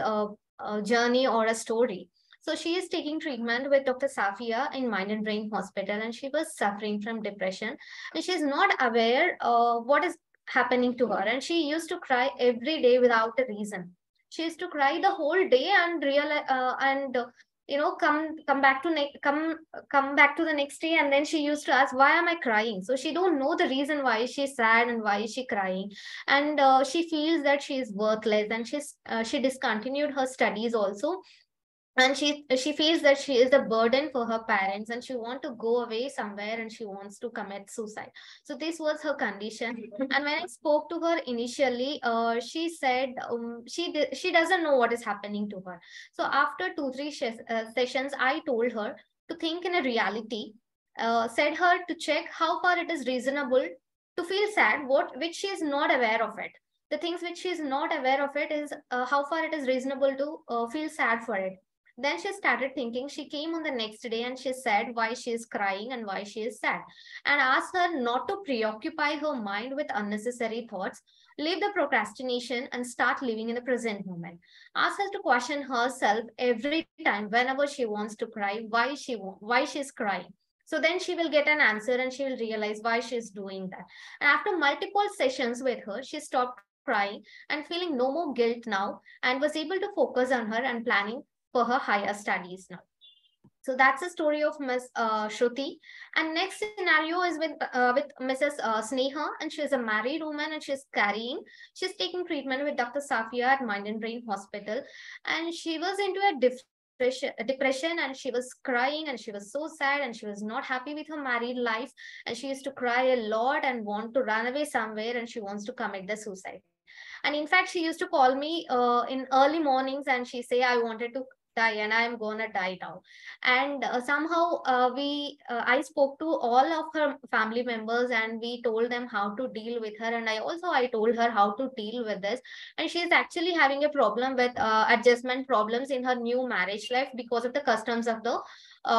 journey or a story, so she is taking treatment with Dr. Safia in Mind and Brain Hospital, and she was suffering from depression, and she is not aware what is happening to her, and she used to cry every day without a reason. She used to cry the whole day and come back to the next day, and then she used to ask, why am I crying? So she don't know the reason why she's sad and why is she crying, and she feels that she is worthless, and she discontinued her studies also, and she feels that she is a burden for her parents, and she want to go away somewhere, and she wants to commit suicide. So this was her condition. And when I spoke to her initially, she said she doesn't know what is happening to her. So after 2-3 sessions, I told her to think in a reality, said her to check how far it is reasonable to feel sad, which she is not aware of it. The things which she is not aware of it is how far it is reasonable to feel sad for it. Then she started thinking. She came on the next day and she said why she is crying and why she is sad, and asked her not to preoccupy her mind with unnecessary thoughts, leave the procrastination and start living in the present moment. Ask her to question herself every time whenever she wants to cry, why she is crying. So then she will get an answer and she will realize why she is doing that. And after multiple sessions with her, she stopped crying and feeling no more guilt now, and was able to focus on her and planning for her higher studies now. So that's the story of Miss Shruti. And next scenario is with Mrs. Sneha, and she is a married woman, and she's taking treatment with Dr. Safia at Mind and Brain Hospital, and she was into a depression, and she was crying, and she was so sad, and she was not happy with her married life, and she used to cry a lot and want to run away somewhere, and she wants to commit the suicide. And in fact, she used to call me in early mornings, and she say, I wanted to die and I'm gonna die now. And somehow I spoke to all of her family members, and we told them how to deal with her, and I told her how to deal with this. And she's actually having a problem with adjustment problems in her new marriage life because of the customs of the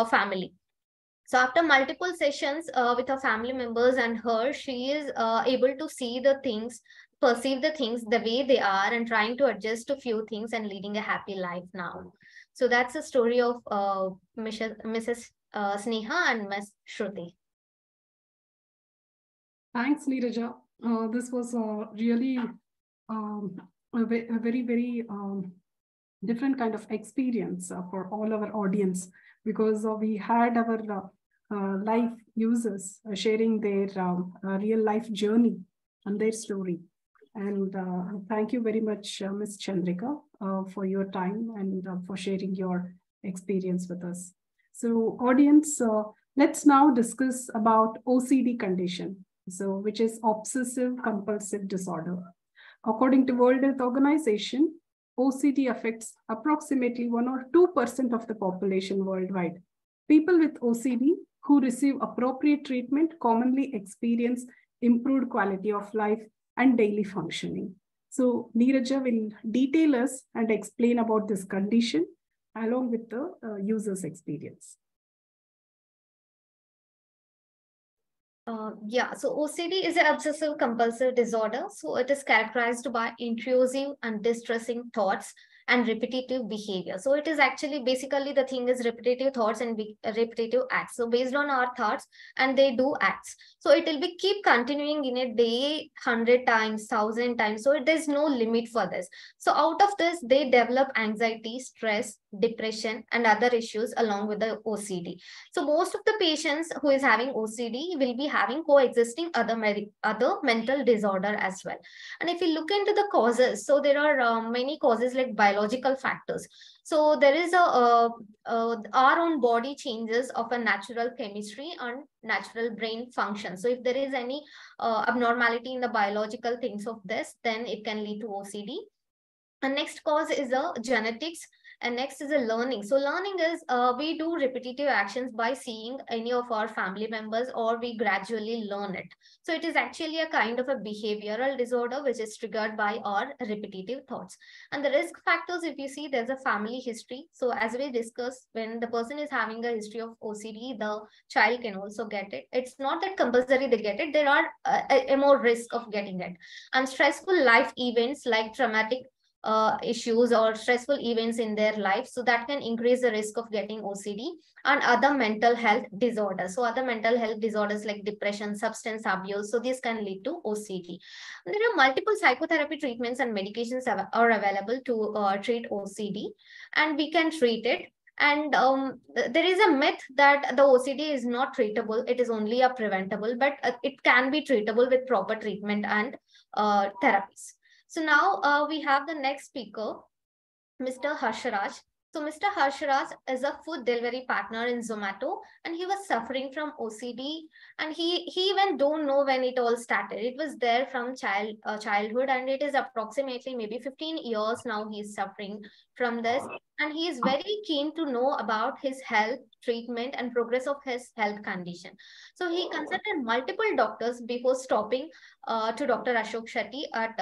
family. So after multiple sessions with her family members and her, she is able to see the things, perceive the things the way they are, and trying to adjust to few things and leading a happy life now. So that's the story of Mrs. Sneha and Ms. Shruti. Thanks, Neeraja. This was really a very, very different kind of experience for all our audience, because we had our life users sharing their real life journey and their story. And thank you very much, Ms. Chandrika, for your time and for sharing your experience with us. So audience, let's now discuss about OCD condition, so which is obsessive compulsive disorder. According to World Health Organization, OCD affects approximately 1 or 2% of the population worldwide. People with OCD who receive appropriate treatment commonly experience improved quality of life and daily functioning. So Neeraja will detail us and explain about this condition along with the user's experience. Yeah, so OCD is an obsessive compulsive disorder. So it is characterized by intrusive and distressing thoughts and repetitive behavior. So it is actually basically the thing is repetitive thoughts and repetitive acts. So based on our thoughts and they do acts. So it will be keep continuing in a day 100 times, 1,000 times. So there's no limit for this. So out of this, they develop anxiety, stress, depression, and other issues along with the OCD. So most of the patients who is having OCD will be having coexisting other mental disorder as well. And if you look into the causes, so there are many causes like biological factors. So there is our own body changes of a natural chemistry and natural brain function. So if there is any abnormality in the biological things of this, then it can lead to OCD. And next cause is a genetics. And next is a learning. So learning is we do repetitive actions by seeing any of our family members, or we gradually learn it. So it is actually a kind of a behavioral disorder which is triggered by our repetitive thoughts. And the risk factors, if you see, there's a family history. So as we discussed, when the person is having a history of OCD, the child can also get it. It's not that compulsory they get it. There are a more risk of getting it. And stressful life events like traumatic issues or stressful events in their life, so that can increase the risk of getting OCD. And other mental health disorders, so other mental health disorders like depression, substance abuse, so this can lead to OCD. And there are multiple psychotherapy treatments and medications are available to treat OCD, and we can treat it. And there is a myth that the OCD is not treatable, it is only a preventable, but it can be treatable with proper treatment and therapies. So now we have the next speaker, Mr. Harsharaj. So Mr. Harsharaj is a food delivery partner in Zomato, and he was suffering from OCD, and he even don't know when it all started. It was there from childhood, and it is approximately maybe 15 years now he is suffering from this, and he is very keen to know about his health, treatment, and progress of his health condition. So he consulted multiple doctors before stopping to Dr. Ashok Shetty at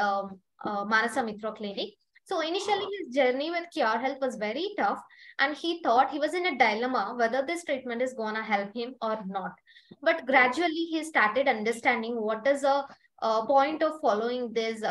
Manasa Mitra Clinic. So initially his journey with Cure Health was very tough, and he thought he was in a dilemma whether this treatment is gonna help him or not. But gradually he started understanding what is a point of following these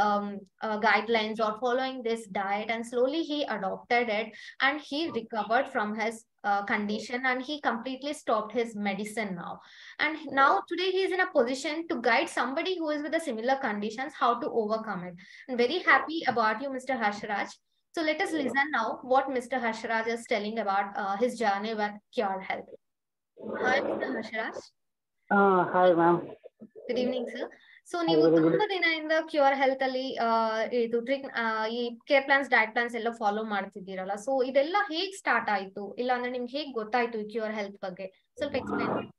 guidelines or following this diet, and slowly he adopted it, and he recovered from his condition, and he completely stopped his medicine now. And now today he is in a position to guide somebody who is with a similar conditions how to overcome it. I'm very happy about you, Mr. Harsharaj. So let us listen now what Mr. Harsharaj is telling about his journey with Cure Health. Hi, Mr. Harsharaj. Hi, ma'am. Good evening, sir. So ನೀವು ತುಂಬಾ ದಿನದಿಂದ Cure Health ಅಲ್ಲಿ ಇದು ಈ care plants, diet plants ಎಲ್ಲ follow ಮಾಡ್ತಿದ್ದೀರಲ್ಲ, so ಇದೆಲ್ಲ ಹೇಗ್ start ಆಯ್ತು, ಇಲ್ಲ ಅಂದ್ರೆ ನಿಮ್ಗೆ ಹೇಗ್ ಗೊತ್ತಾಯ್ತು ಈ ಕ್ಯೂರ್ ಹೆಲ್ತ್ ಬಗ್ಗೆ ಸ್ವಲ್ಪ ಎಕ್ಸ್ಪ್ಲೈನ್ ಮಾಡಿ.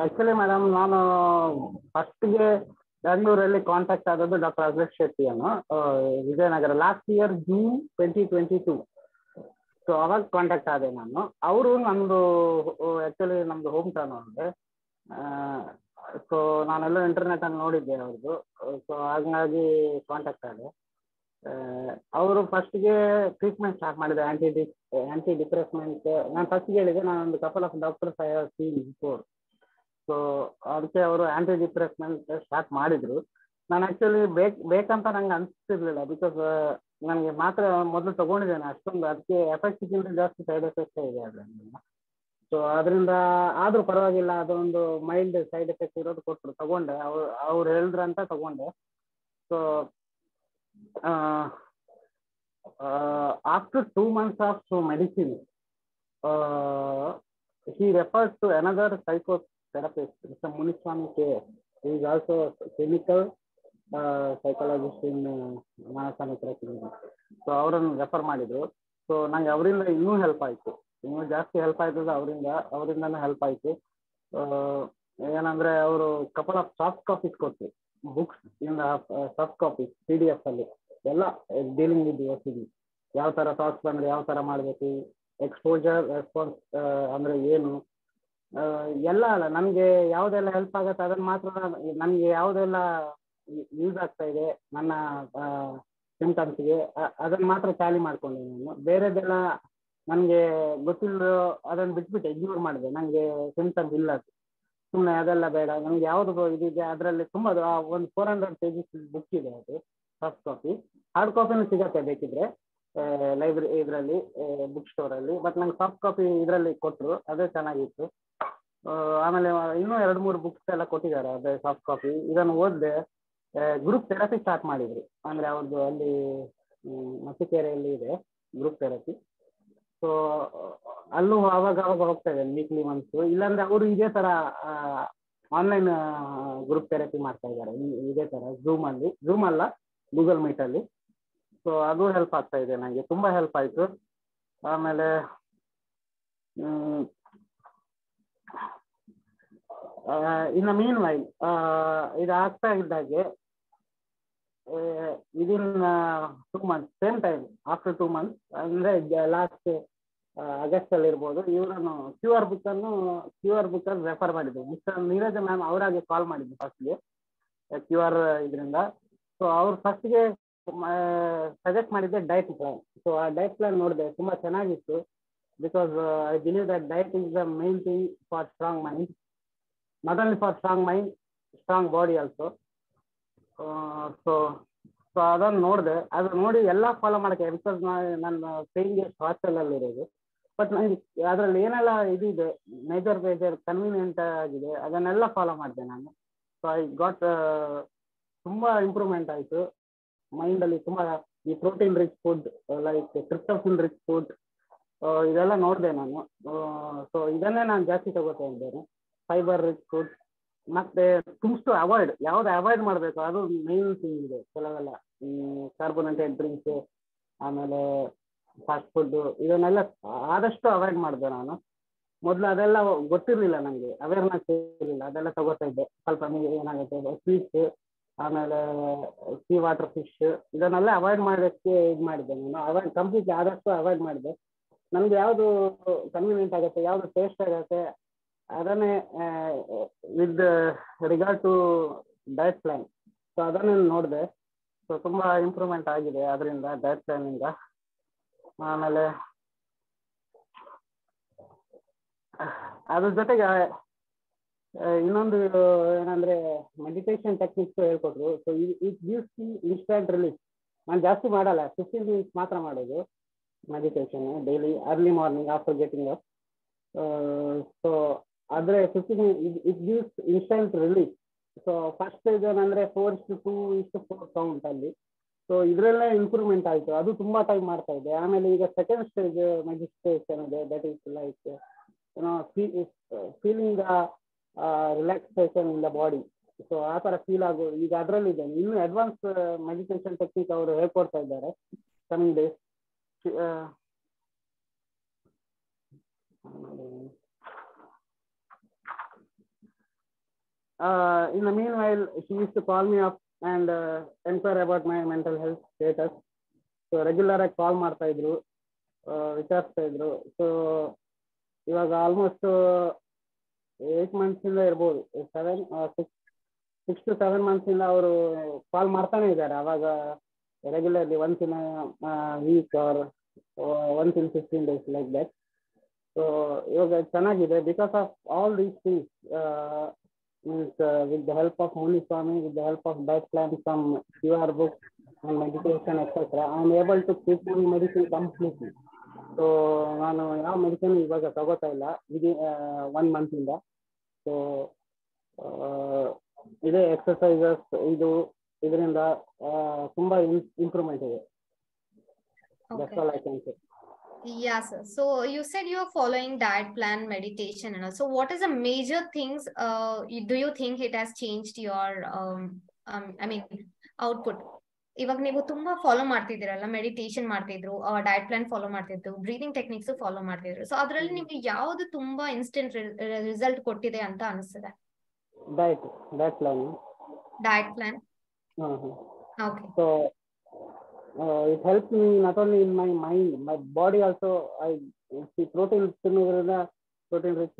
ಆಕ್ಚುಲಿ ಮೇಡಮ್, ನಾನು ಫಸ್ಟ್ಗೆ ಬೆಂಗಳೂರಲ್ಲಿ ಕಾಂಟ್ಯಾಕ್ಟ್ ಆದದ್ದು ಡಾಕ್ಟರ್ ಅಶೋಕ್ ಶೆಟ್ಟಿ ಅನ್ನು Vijayanagara last year June 2022. So ಅವಾಗ ಕಾಂಟ್ಯಾಕ್ಟ್ ಆದೆ ನಾನು. ಅವರು ನಮ್ದು ಆಕ್ಚುಲಿ ನಮ್ದು ಹೋಮ್ ಟೌನ್ ಅವ್ರಿಗೆ. ಸೊ ನಾನೆಲ್ಲ ಇಂಟರ್ನೆಟ್ ಅಲ್ಲಿ ನೋಡಿದ್ದೆ ಅವ್ರದ್ದು. ಸೊ ಹಾಗಾಗಿ ಕಾಂಟ್ಯಾಕ್ಟ್ ಆದೆ. ಅವರು ಫಸ್ಟ್ಗೆ ಟ್ರೀಟ್ಮೆಂಟ್ ಸ್ಟಾರ್ಟ್ ಮಾಡಿದೆ, ಆಂಟಿ ಡಿಪ್ರೆಸ್ಮೆಂಟ್. ನಾನು ಫಸ್ಟ್ ಹೇಳಿದೆ ನಾನೊಂದು couple of doctors I have seen before. So ಅದಕ್ಕೆ ಅವರು ಆಂಟಿ ಡಿಪ್ರೆಸ್ಮೆಂಟ್ ಸ್ಟಾರ್ಟ್ ಮಾಡಿದ್ರು. ನಾನು ಆಕ್ಚುಲಿ ಬೇಕಂತ ನಂಗೆ ಅನಿಸ್ತಿರ್ಲಿಲ್ಲ, ಬಿಕಾಸ್ ನನಗೆ ಮಾತ್ರ ಮೊದಲು ತಗೊಂಡಿದ್ದೇನೆ ಅಷ್ಟೊಂದು, ಅದಕ್ಕೆ ಎಫೆಕ್ಟ್ಗಿಂತ ಜಾಸ್ತಿ ಸೈಡ್ ಎಫೆಕ್ಟೇ ಇದೆ ಅದರಿಂದ. ಸೊ ಅದರಿಂದ ಆದ್ರೂ ಪರವಾಗಿಲ್ಲ, ಅದೊಂದು ಮೈಲ್ಡ್ ಸೈಡ್ ಎಫೆಕ್ಟ್ ಇರೋದು ಕೊಟ್ಟರು, ತಗೊಂಡೆ. ಅವ್ರು ಹೇಳಿದ್ರಂತ ತಗೊಂಡೆ. So after 2 months of medicine, he referred to another psychotherapist, Mr. Muniswamy K. He is also a clinical psychologist in Manasa Mitra Clinic. So ಅವರನ್ನು ರೆಫರ್ ಮಾಡಿದ್ರು. ಸೊ ನಂಗೆ ಅವರಿಂದ ಇನ್ನೂ ಹೆಲ್ಪ್ ಆಯ್ತು, ಇನ್ನೂ ಜಾಸ್ತಿ ಹೆಲ್ಪ್ ಆಯ್ತದ ಅವರಿಂದನೂ ಹೆಲ್ಪ್ ಆಯ್ತು. ಏನಂದ್ರೆ ಅವರು ಕಪಲ್ ಆಫ್ ಸಾಫ್ಟ್ ಕಾಪೀಸ್ ಕೊಟ್ಟರು, ಬುಕ್ಸ್ ಇನ್ ಸಾಫ್ಟ್ ಕಾಪೀಸ್ PDF ಅಲ್ಲಿ, ಎಲ್ಲ ಡೀಲಿಂಗ್ ವಿತ್ OCD, ಯಾವ ತರ ಥಾಟ್ಸ್ ಬಂದ್ರೆ ಯಾವ ತರ ಮಾಡ್ಬೇಕು, ಎಕ್ಸ್ಪೋಜರ್ ರೆಸ್ಪಾನ್ಸ್ ಅಂದ್ರೆ ಏನು, ಎಲ್ಲ ಅಲ್ಲ ನಮ್ಗೆ ಯಾವ್ದೆಲ್ಲ ಹೆಲ್ಪ್ ಆಗತ್ತೆ ಅದನ್ನ ಮಾತ್ರ, ನಮ್ಗೆ ಯಾವ್ದೆಲ್ಲ ಯೂಸ್ ಆಗ್ತಾ ಇದೆ ನನ್ನ ಸಿಂಪ್ಟಮ್ಸ್ಗೆ, ಅದನ್ನ ಮಾತ್ರ ಟ್ಯಾಲಿ ಮಾಡ್ಕೊಂಡೆ ನಾನು. ಬೇರೆದೆಲ್ಲ ನನಗೆ ಗೊತ್ತಿಲ್ಲ, ಅದನ್ನು ಬಿಟ್ಬಿಟ್ಟು ಇಗ್ನೋರ್ ಮಾಡಿದೆ. ನನಗೆ ಸಿಂಪ್ಟಮ್ಸ್ ಇಲ್ಲ, ಸುಮ್ಮನೆ ಅದೆಲ್ಲ ಬೇಡ, ನಮ್ಗೆ ಯಾವ್ದು ಇದಿದೆ ಅದರಲ್ಲಿ ತುಂಬ ಒಂದು 400 pages ಬುಕ್ ಇದೆ, ಅದು ಸಾಫ್ಟ್ ಕಾಪಿ. ಹಾರ್ಡ್ ಕಾಪಿನೂ ಸಿಗತ್ತೆ ಬೇಕಿದ್ರೆ ಲೈಬ್ರರಿ ಇದರಲ್ಲಿ ಬುಕ್ ಸ್ಟೋರಲ್ಲಿ. ಬಟ್ ನಂಗೆ ಸಾಫ್ಟ್ ಕಾಪಿ ಇದರಲ್ಲಿ ಕೊಟ್ಟರು, ಅದೇ ಚೆನ್ನಾಗಿತ್ತು. ಆಮೇಲೆ ಇನ್ನೂ 2-3 ಬುಕ್ಸ್ ಎಲ್ಲ ಕೊಟ್ಟಿದ್ದಾರೆ ಅದೇ ಸಾಫ್ಟ್ ಕಾಪಿ. ಇದನ್ನು ಓದಿದೆ. ಗ್ರೂಪ್ ಥೆರಪಿ ಸ್ಟಾರ್ಟ್ ಮಾಡಿದ್ರು, ಅಂದರೆ ಅವ್ರದ್ದು ಅಲ್ಲಿ ಮತ್ತಿಕೆರೆಯಲ್ಲಿ ಇದೆ ಗ್ರೂಪ್ ಥೆರಪಿ. ಸೊ ಅಲ್ಲೂ ಅವಾಗ ಹೋಗ್ತಾ ಇದ್ದೇನೆ ವೀಕ್ಲಿ ಒನ್ಸ್. ಇಲ್ಲಾಂದ್ರೆ ಅವರು ಇದೇ ಥರ ಆನ್ಲೈನ್ ಗ್ರೂಪ್ ಥೆರಪಿ ಮಾಡ್ತಾ ಇದ್ದಾರೆ ಇದೇ ಥರ ಝೂಮ್ ಅಲ್ಲ, ಗೂಗಲ್ ಮೀಟಲ್ಲಿ. ಸೊ ಅದು ಹೆಲ್ಪ್ ಆಗ್ತಾ ಇದೆ ನನಗೆ, ತುಂಬ ಹೆಲ್ಪ್ ಆಯಿತು. ಆಮೇಲೆ ಇನ್ನು ಮೀನ್ ವೈಲ್ ಇದು ಆಗ್ತಾ ಇದ್ದಾಗೆ within 2 months, same time after 2 months, ಅಂದರೆ ಲಾಸ್ಟ್ ಆಗಸ್ಟ್ ಅಲ್ಲಿ ಇರ್ಬೋದು, ಇವರನ್ನು QR ಬುಕ್ಕನ್ನು ರೆಫರ್ ಮಾಡಿದ್ರು. ಮಿಸ್ಟರ್ ನೀರಜ ಮ್ಯಾಮ್ ಅವರಾಗೆ ಕಾಲ್ ಮಾಡಿದ್ರು ಫಸ್ಟ್ಗೆ QR ಇದರಿಂದ. ಸೊ ಅವ್ರು ಫಸ್ಟ್ಗೆ ಸಜೆಸ್ಟ್ ಮಾಡಿದ್ದೆ ಡಯಟ್ ಪ್ಲಾನ್. ಸೊ ಆ ಡಯಟ್ ಪ್ಲಾನ್ ನೋಡಿದೆ, ತುಂಬ ಚೆನ್ನಾಗಿತ್ತು. Because I believe that diet is the main thing for strong mind, not only for strong mind, strong body also. So ಅದನ್ನು ನೋಡಿದೆ. ಅದು ನೋಡಿ ಎಲ್ಲ ಫಾಲೋ ಮಾಡೋಕ್ಕೆ, ಬಿಕಾಸ್ ನನ್ನ ಪೇಯಿಂಗ್ ಗೆಸ್ಟ್ ಹಾಸ್ಟೆಲಲ್ಲಿ ಇರೋದು. ಬಟ್ ನನಗೆ ಅದರಲ್ಲಿ ಏನೆಲ್ಲ ಇದಿದೆ ಮೇಜರ್ ಕನ್ವೀನಿಯೆಂಟ್ ಆಗಿದೆ ಅದನ್ನೆಲ್ಲ ಫಾಲೋ ಮಾಡಿದೆ ನಾನು. ಸೊ ಐ ಗಾಟ್ ತುಂಬ ಇಂಪ್ರೂವ್ಮೆಂಟ್ ಆಯಿತು ಮೈಂಡಲ್ಲಿ. ತುಂಬ ಈ protein rich food, like tryptophan rich food, ಇದೆಲ್ಲ ನೋಡಿದೆ ನಾನು. ಸೊ ಇದನ್ನೇ ನಾನು ಜಾಸ್ತಿ ತಗೋತಾ ಇದ್ದೇನೆ. ಫೈಬರ್ ರಿಚ್ ಫುಡ್, ಮತ್ತೆ ತುಂಬಷ್ಟು ಯಾವ್ದು ಅವಾಯ್ಡ್ ಮಾಡಬೇಕು ಅದು ಮೇನ್ ಥಿಂಗ್ ಇದೆ. ಕೆಲವೆಲ್ಲ ಕಾರ್ಬೋನೇಟೆಡ್ ಡ್ರಿಂಕ್ಸ್, ಆಮೇಲೆ ಫಾಸ್ಟ್ ಫುಡ್, ಇದನ್ನೆಲ್ಲ ಆದಷ್ಟು ಅವಾಯ್ಡ್ ಮಾಡಿದೆ ನಾನು. ಮೊದಲು ಅದೆಲ್ಲ ಗೊತ್ತಿರಲಿಲ್ಲ ನನಗೆ, ಅವೇರ್ನೆಸ್ ಇರಲಿಲ್ಲ, ಅದೆಲ್ಲ ತಗೋತಾ ಇದ್ದೆ. ಸ್ವಲ್ಪ ಏನಾಗುತ್ತೆ ಸ್ವೀಟ್ಸ್, ಆಮೇಲೆ ಸೀ ವಾಟರ್ ಫಿಶ್, ಇದನ್ನೆಲ್ಲ ಅವಾಯ್ಡ್ ಮಾಡೋಕ್ಕೆ ಇದು ಮಾಡಿದ್ದೆ ನಾನು. ಕಂಪ್ಲೀಟ್ಲಿ ಆದಷ್ಟು ಅವಾಯ್ಡ್ ಮಾಡಿದೆ. ನಮ್ಗೆ ಯಾವುದು ಕನ್ವೀನಿಯೆಂಟ್ ಆಗುತ್ತೆ, ಯಾವುದು ಟೇಸ್ಟ್ ಆಗುತ್ತೆ ಅದನ್ನೇ with regard to diet plan. So ಅದನ್ನೇ ನೋಡಿದೆ. ಸೊ ತುಂಬ ಇಂಪ್ರೂವ್ಮೆಂಟ್ ಆಗಿದೆ ಅದರಿಂದ, ಡಯಟ್ ಪ್ಲಾನಿಂದ. ಆಮೇಲೆ ಅದ್ರ ಜೊತೆಗೆ ಇನ್ನೊಂದು ಏನಂದರೆ ಮೆಡಿಟೇಷನ್ ಟೆಕ್ನಿಕ್ಸ್ ಹೇಳ್ಕೊಟ್ರು. So it gives instant relief. ನಾನು ಜಾಸ್ತಿ ಮಾಡಲ್ಲ, 15 minutes ಮಾತ್ರ ಮಾಡೋದು meditation daily, early morning after getting up. So ಆದರೆ 15 it gives instant relief. So first ಏನಂದರೆ 4:2:4 ಕೌಂಟ್ ಅಲ್ಲಿ. ಸೊ ಇದರಲ್ಲೇ ಇಂಪ್ರೂವ್ಮೆಂಟ್ ಆಯಿತು, ಅದು ತುಂಬ ಟೈಮ್ ಮಾಡ್ತಾ ಇದೆ. ಆಮೇಲೆ ಈಗ ಸೆಕೆಂಡ್ ಸ್ಟೇಜ್ ಮೆಡಿಟೇಷನ್ ಇದೆ, that is like feeling the relaxation in the body. So ಆ ಥರ ಫೀಲ್ ಆಗೋ ಈಗ ಅದರಲ್ಲಿದೆ. ಇನ್ನು ಅಡ್ವಾನ್ಸ್ ಮೆಡಿಟೇಷನ್ ಟೆಕ್ನಿಕ್ ಅವರು ಹೇಳ್ಕೊಡ್ತಾ ಇದ್ದಾರೆ coming days. In the meanwhile, she used to call me up and inquire about my mental health status. So regular ಆಗಿ ಕಾಲ್ ಮಾಡ್ತಾ ಇದ್ರು, ವಿಚಾರಿಸ್ತಾ ಇದ್ರು. ಸೊ ಇವಾಗ ಆಲ್ಮೋಸ್ಟ್ 8 months ಇಂದ ಇರ್ಬೋದು, 6 to 7 months ಇಂದ ಅವರು ಕಾಲ್ ಮಾಡ್ತಾನೆ ಇದ್ದಾರೆ. ಅವಾಗ regularly once in week or once in 15 days like that. So ಇವಾಗ ಚೆನ್ನಾಗಿದೆ because of all these things. With the help of Muni Swami, with the help of diet plan, some QR books and meditation, etc., I am able to quit my medicine completely. So ನಾನು ಯಾವ medicine ಇವಾಗ ತಗೋತಾ ಇಲ್ಲ within 1 month ಇಂದ. So ಇದೇ exercises ಇದರಿಂದ ತುಂಬಾ improvement ಇದೆ. That's all I can say. Yes, sir. So you said you are following diet plan, meditation, and also what is the major things do you think it has changed your output? ಇವಾಗ ನೀವು ತುಂಬಾ follow ಮಾಡ್ತಿದ್ದೀರಲ್ಲ, meditation ಮಾಡ್ತಿದ್ರು, diet plan follow ಮಾಡ್ತಿದ್ರು, breathing techniques follow ಮಾಡ್ತಿದ್ರು. So ಅದರಲ್ಲಿ ನಿಮ್ಗೆ ಯಾವ್ದು ತುಂಬಾ ಇನ್ಸ್ಟೆಂಟ್ ರಿಸಲ್ಟ್ ಕೊಟ್ಟಿದೆ ಅಂತ ಅನಿಸ್ತದೆ? Diet plan. Okay. So it helps me not only in my mind, my body also. I see protein rich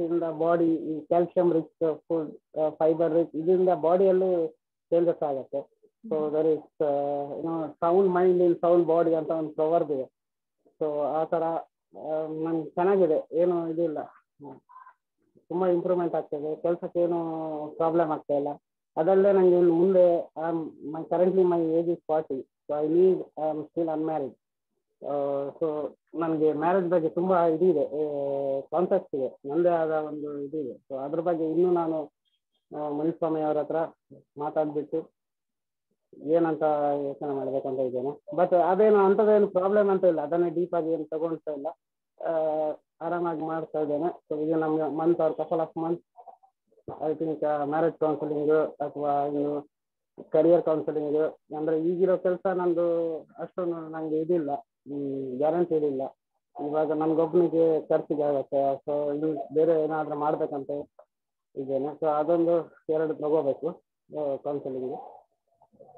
in the body, calcium rich food, fiber rich, ಇದರಿಂದ ಬಾಡಿಯಲ್ಲೂ ಚೇಂಜಸ್ ಆಗುತ್ತೆ. So there is sound mind in sound body ಅಂತ ಒಂದು ಪ್ರವರ್ಬ್ ಇದೆ. So ಆ ಥರ ನನ್ಗೆ ಚೆನ್ನಾಗಿದೆ, ಏನು ಇದಿಲ್ಲ, ತುಂಬ ಇಂಪ್ರೂವ್ಮೆಂಟ್ ಆಗ್ತದೆ, ಕೆಲಸಕ್ಕೆ ಏನು ಪ್ರಾಬ್ಲಮ್ ಆಗ್ತಾ ಇಲ್ಲ. ಅದಲ್ಲದೆ ನನಗೆ ಇನ್ನು ಮುಂದೆ currently my age is 40, so I am still unmarried. So ನನಗೆ ಮ್ಯಾರೇಜ್ ಬಗ್ಗೆ ತುಂಬ ಇದಿದೆ, ಕಾನ್ಸೆಪ್ಟ್ ಇದೆ, ನನ್ನದೇ ಆದ ಒಂದು ಇದಿದೆ. ಸೊ ಅದ್ರ ಬಗ್ಗೆ ಇನ್ನೂ ನಾನು ಮುನಿಸ್ವಾಮಿ ಅವ್ರ ಹತ್ರ ಮಾತಾಡ್ಬಿಟ್ಟು ಏನಂತ ಯೋಚನೆ ಮಾಡ್ಬೇಕಂತ ಇದ್ದೇನೆ. ಬಟ್ ಅದೇನು ಅಂಥದ್ದೇನು ಪ್ರಾಬ್ಲಮ್ ಅಂತ ಇಲ್ಲ, ಅದನ್ನೇ ಡೀಪಾಗಿ ಏನು ತಗೊಳ್ತಾ ಇಲ್ಲ, ಆರಾಮಾಗಿ ಮಾಡ್ತಾ ಇದ್ದೇನೆ. ಸೊ ಇದು ನಮ್ಗೆ month R couple of month I think marriage counselling ಅಥವಾ ಇನ್ನು ಕರಿಯರ್ ಕೌನ್ಸಿಲಿಂಗು. ಅಂದರೆ ಈಗಿರೋ ಕೆಲಸ ನಂದು ಅಷ್ಟೊಂದು ನನಗೆ ಇದಿಲ್ಲ, ಗ್ಯಾರಂಟಿ ಇದಿಲ್ಲ. ಇವಾಗ ನಮ್ಗೊಬ್ಬನಿಗೆ ಖರ್ಚಿಗೆ ಆಗುತ್ತೆ. ಸೊ ಇನ್ನು ಬೇರೆ ಏನಾದರೂ ಮಾಡ್ಬೇಕಂತ ಇದ್ದೇನೆ. ಸೊ ಅದೊಂದು 2 ತಗೋಬೇಕು ಕೌನ್ಸಿಲಿಂಗ್.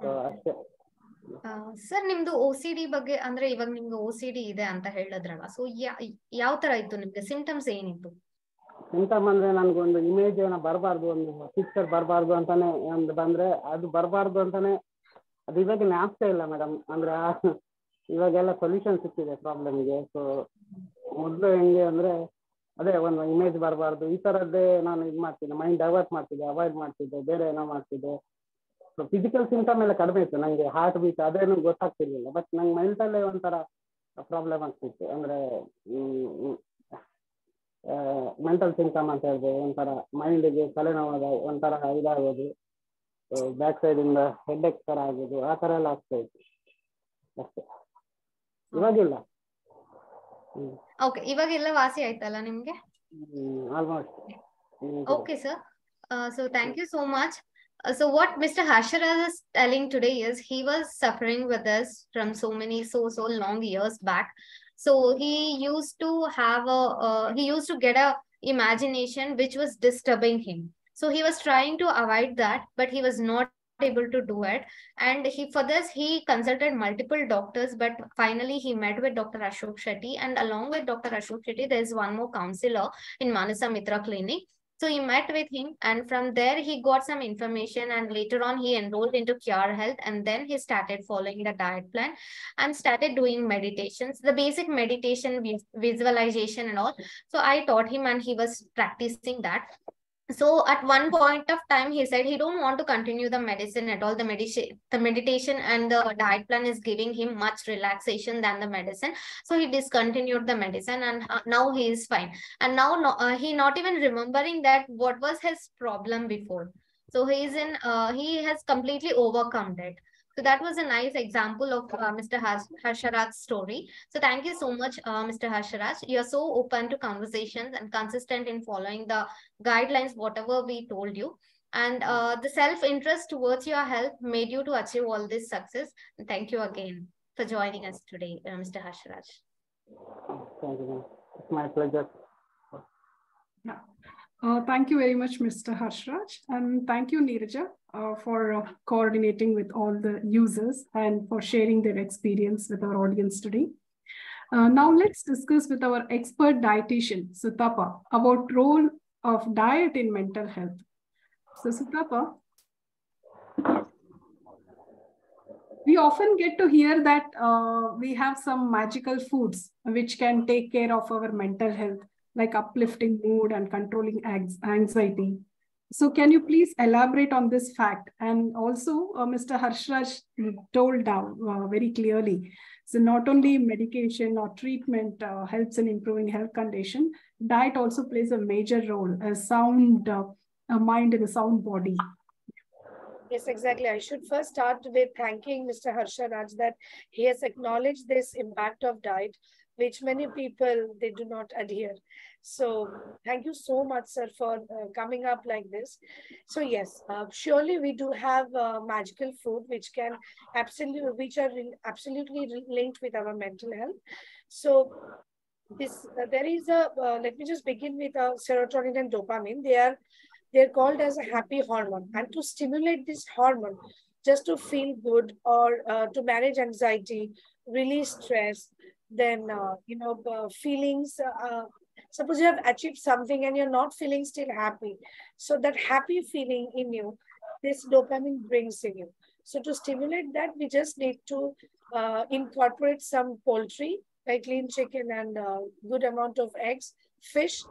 ಸೊ ಅಷ್ಟೇ. ಸರ್, ನಿಮ್ದು OCD ಬಗ್ಗೆ ಅಂದ್ರೆ ಇವಾಗ ನಿಮ್ಗೆ OCD ಇದೆ ಅಂತ ಹೇಳಿದ್ರಲ್ಲ, ಸೊ ಯಾವ ತರ ಇತ್ತು ನಿಮ್ಗೆ, ಸಿಂಟಮ್ಸ್ ಏನಿತ್ತು? ಸಿಂಟಮ್ ಅಂದ್ರೆ ನನ್ಗೊಂದು ಇಮೇಜ್ ಏನೋ ಬರಬಾರ್ದು, ಒಂದು ಪಿಕ್ಚರ್ ಬರಬಾರ್ದು ಅಂತಾನೆ ಒಂದು ಬಂದ್ರೆ ಅದು ಬರಬಾರ್ದು ಅಂತಾನೆ, ಅದು ಇವಾಗ ಜ್ಞಾಪಕ ಇಲ್ಲ ಮೇಡಮ್. ಅಂದ್ರೆ ಇವಾಗೆಲ್ಲ ಸೊಲ್ಯೂಷನ್ ಸಿಕ್ಕಿದೆ ಪ್ರಾಬ್ಲಮ್ಗೆ. ಸೊ ಮೊದಲು ಹೆಂಗೆ ಅಂದ್ರೆ ಅದೇ ಒಂದು ಇಮೇಜ್ ಬರಬಾರ್ದು ಈ ಥರದ್ದೇ ನಾನು ಇದು ಮಾಡ್ತಿದ್ದೆ, ಮೈಂಡ್ ಡೈವರ್ಟ್ ಮಾಡ್ತಿದ್ದೆ, ಅವಾಯ್ಡ್ ಮಾಡ್ತಿದ್ದೆ, ಬೇರೆ ಏನೋ ಮಾಡ್ತಿದ್ದೆ. ಸೊ ಫಿಸಿಕಲ್ ಸಿಂಟಮ್ ಎಲ್ಲ ಕಡಿಮೆ ಇತ್ತು, ನನಗೆ ಹಾರ್ಟ್ ಬೀಟ್ ಅದೇನು ಗೊತ್ತಾಗ್ತಿರ್ಲಿಲ್ಲ. ಬಟ್ ನಂಗೆ ಮೆಂಟಲ್ಲೇ ಒಂಥರ ಪ್ರಾಬ್ಲಮ್ ಆಗ್ತಿತ್ತು. ಅಂದರೆ ಮೆಂಟಲ್ ಸಿಂಟಮ್ ಅಂತ ಹೇಳಿದೆ, ಒಂಥರ ಮೈಂಡಿಗೆ ತಲೆನೋವು ಒಂಥರ ಇದಾಗೋದು, ಬ್ಯಾಕ್ ಸೈಡಿಂದ ಹೆಡ್ಏಕ್ ಥರ ಆಗೋದು, ಆ ಥರ ಎಲ್ಲ ಆಗ್ತಾ ಇತ್ತು ಅಷ್ಟೇ. ಇವಾಗಿಲ್ಲ. ಓಕೆ, ಇವಾಗೆಲ್ಲ ವಾಸಿ ಆಯ್ತಲ್ಲ ನಿಮ್ಗೆ? Almost. Okay, sir. So thank you so much. So what Mr. Harsharaj is telling today is he was suffering with us from so long years back. So he used to have he used to get a imagination which was disturbing him. So he was trying to avoid that, but he was not able to do it. And for this he consulted multiple doctors, but finally he met with Dr. Ashok Shetty, and along with Dr. Ashok Shetty there is one more counselor in Manasa Mitra Clinic. So he met with him, and from there he got some information, and later on he enrolled into Cure Health, and then he started following the diet plan and started doing meditations, the basic meditation, visualization and all. So I taught him and he was practicing that. So at one point of time he said he don't want to continue the medicine at all. The meditation and the diet plan is giving him much relaxation than the medicine. So he discontinued the medicine, and now he is fine. And now he not even remembering that what was his problem before. So he has completely overcome that. So that was a nice example of Mr. Harsharaj's story. So thank you so much, Mr. Harsharaj. You are so open to conversations and consistent in following the guidelines, whatever we told you. And the self-interest towards your health made you to achieve all this success. And thank you again for joining us today, Mr. Harsharaj. Thank you. It's my pleasure. Yeah. Thank you very much, Mr. Harsharaj. And thank you, Neeraja, for coordinating with all the users and for sharing their experience with our audience today. Now let's discuss with our expert dietitian, Sutapa, about role of diet in mental health. So Sutapa, we often get to hear that we have some magical foods which can take care of our mental health, like uplifting mood and controlling anxiety. So can you please elaborate on this fact? And also Mr. Harsharaj told very clearly, so not only medication or treatment helps in improving health condition, diet also plays a major role, a sound mind and a sound body. Yes, exactly. I should first start with thanking Mr. Harsharaj that he has acknowledged this impact of diet, which many people, they do not adhere. So thank you so much, sir, for coming up like this. So yes, surely we do have magical food which are absolutely linked with our mental health. So there is let me just begin with serotonin and dopamine. They're called as a happy hormone, and to stimulate this hormone, just to feel good or to manage anxiety, release stress, then feelings. Suppose you have achieved something and you're not feeling still happy, so that happy feeling in you, this dopamine brings in you. So to stimulate that, we just need to incorporate some poultry, like lean chicken and good amount of eggs, fish,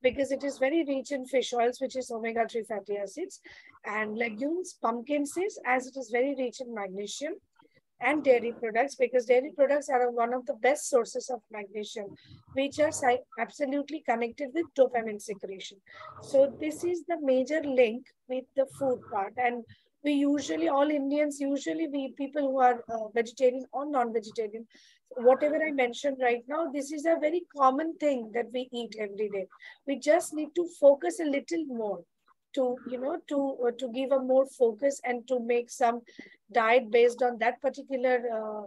because it is very rich in fish oils, which is omega-3 fatty acids, and legumes, pumpkin seeds, as it is very rich in magnesium, and dairy products, because dairy products are one of the best sources of magnesium, which are absolutely connected with dopamine secretion. So this is the major link with the food part. And we usually, all Indians, usually we people who are vegetarian or non-vegetarian, whatever I mentioned right now, this is a very common thing that we eat every day. We just need to focus a little more to, to give a more focus and to make some diet based on that particular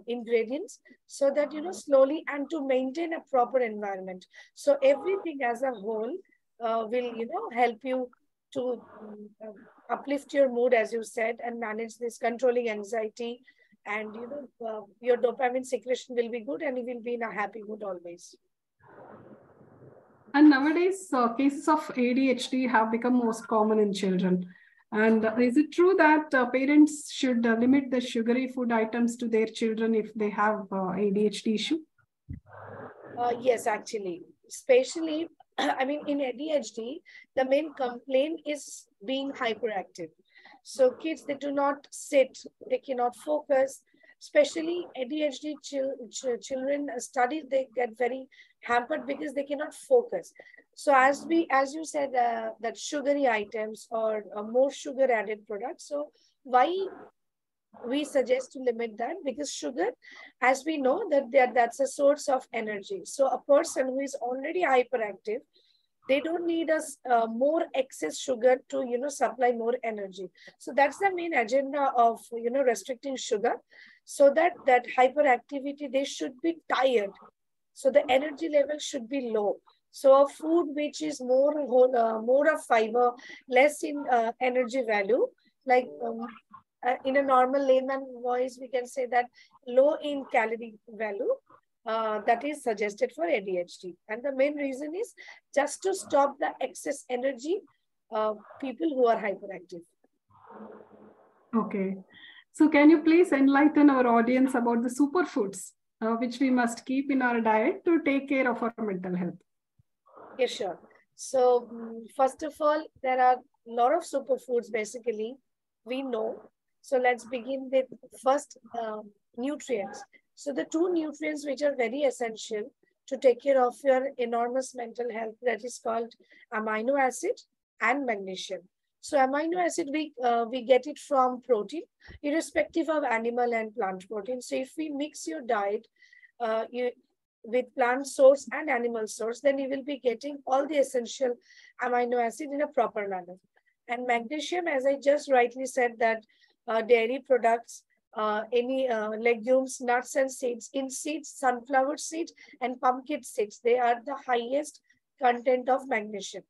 ingredients, so that, slowly, and to maintain a proper environment. So everything as a whole will, help you to uplift your mood, as you said, and manage this controlling anxiety. And, your dopamine secretion will be good and you will be in a happy mood always. And nowadays, cases of ADHD have become most common in children. And is it true that parents should limit the sugary food items to their children if they have ADHD issue? Yes, actually, especially, I mean, in ADHD, the main complaint is being hyperactive. So kids, they do not sit, they cannot focus. Especially ADHD children studies, they get very hampered because they cannot focus. So as you said, that sugary items or more sugar added products. So why we suggest to limit that? Because sugar, as we know, that's a source of energy. So a person who is already hyperactive, they don't need us more excess sugar to, supply more energy. So that's the main agenda of, restricting sugar, so that hyperactivity, they should be tired. So the energy level should be low. So a food which is more of fiber, less in energy value, like in a normal layman voice, we can say that low in calorie value, that is suggested for ADHD. And the main reason is just to stop the excess energy people who are hyperactive. Okay. So can you please enlighten our audience about the superfoods which we must keep in our diet to take care of our mental health? Yeah, sure. So first of all, there are a lot of superfoods basically we know. So let's begin with first nutrients. So the two nutrients which are very essential to take care of your enormous mental health, that is called amino acid and magnesium. So amino acid, we get it from protein, irrespective of animal and plant protein. So if we mix your diet with plant source and animal source, then you will be getting all the essential amino acid in a proper manner. And magnesium, as I just rightly said, that dairy products, any legumes, nuts and seeds. In seeds, sunflower seeds and pumpkin seeds, they are the highest content of magnesium.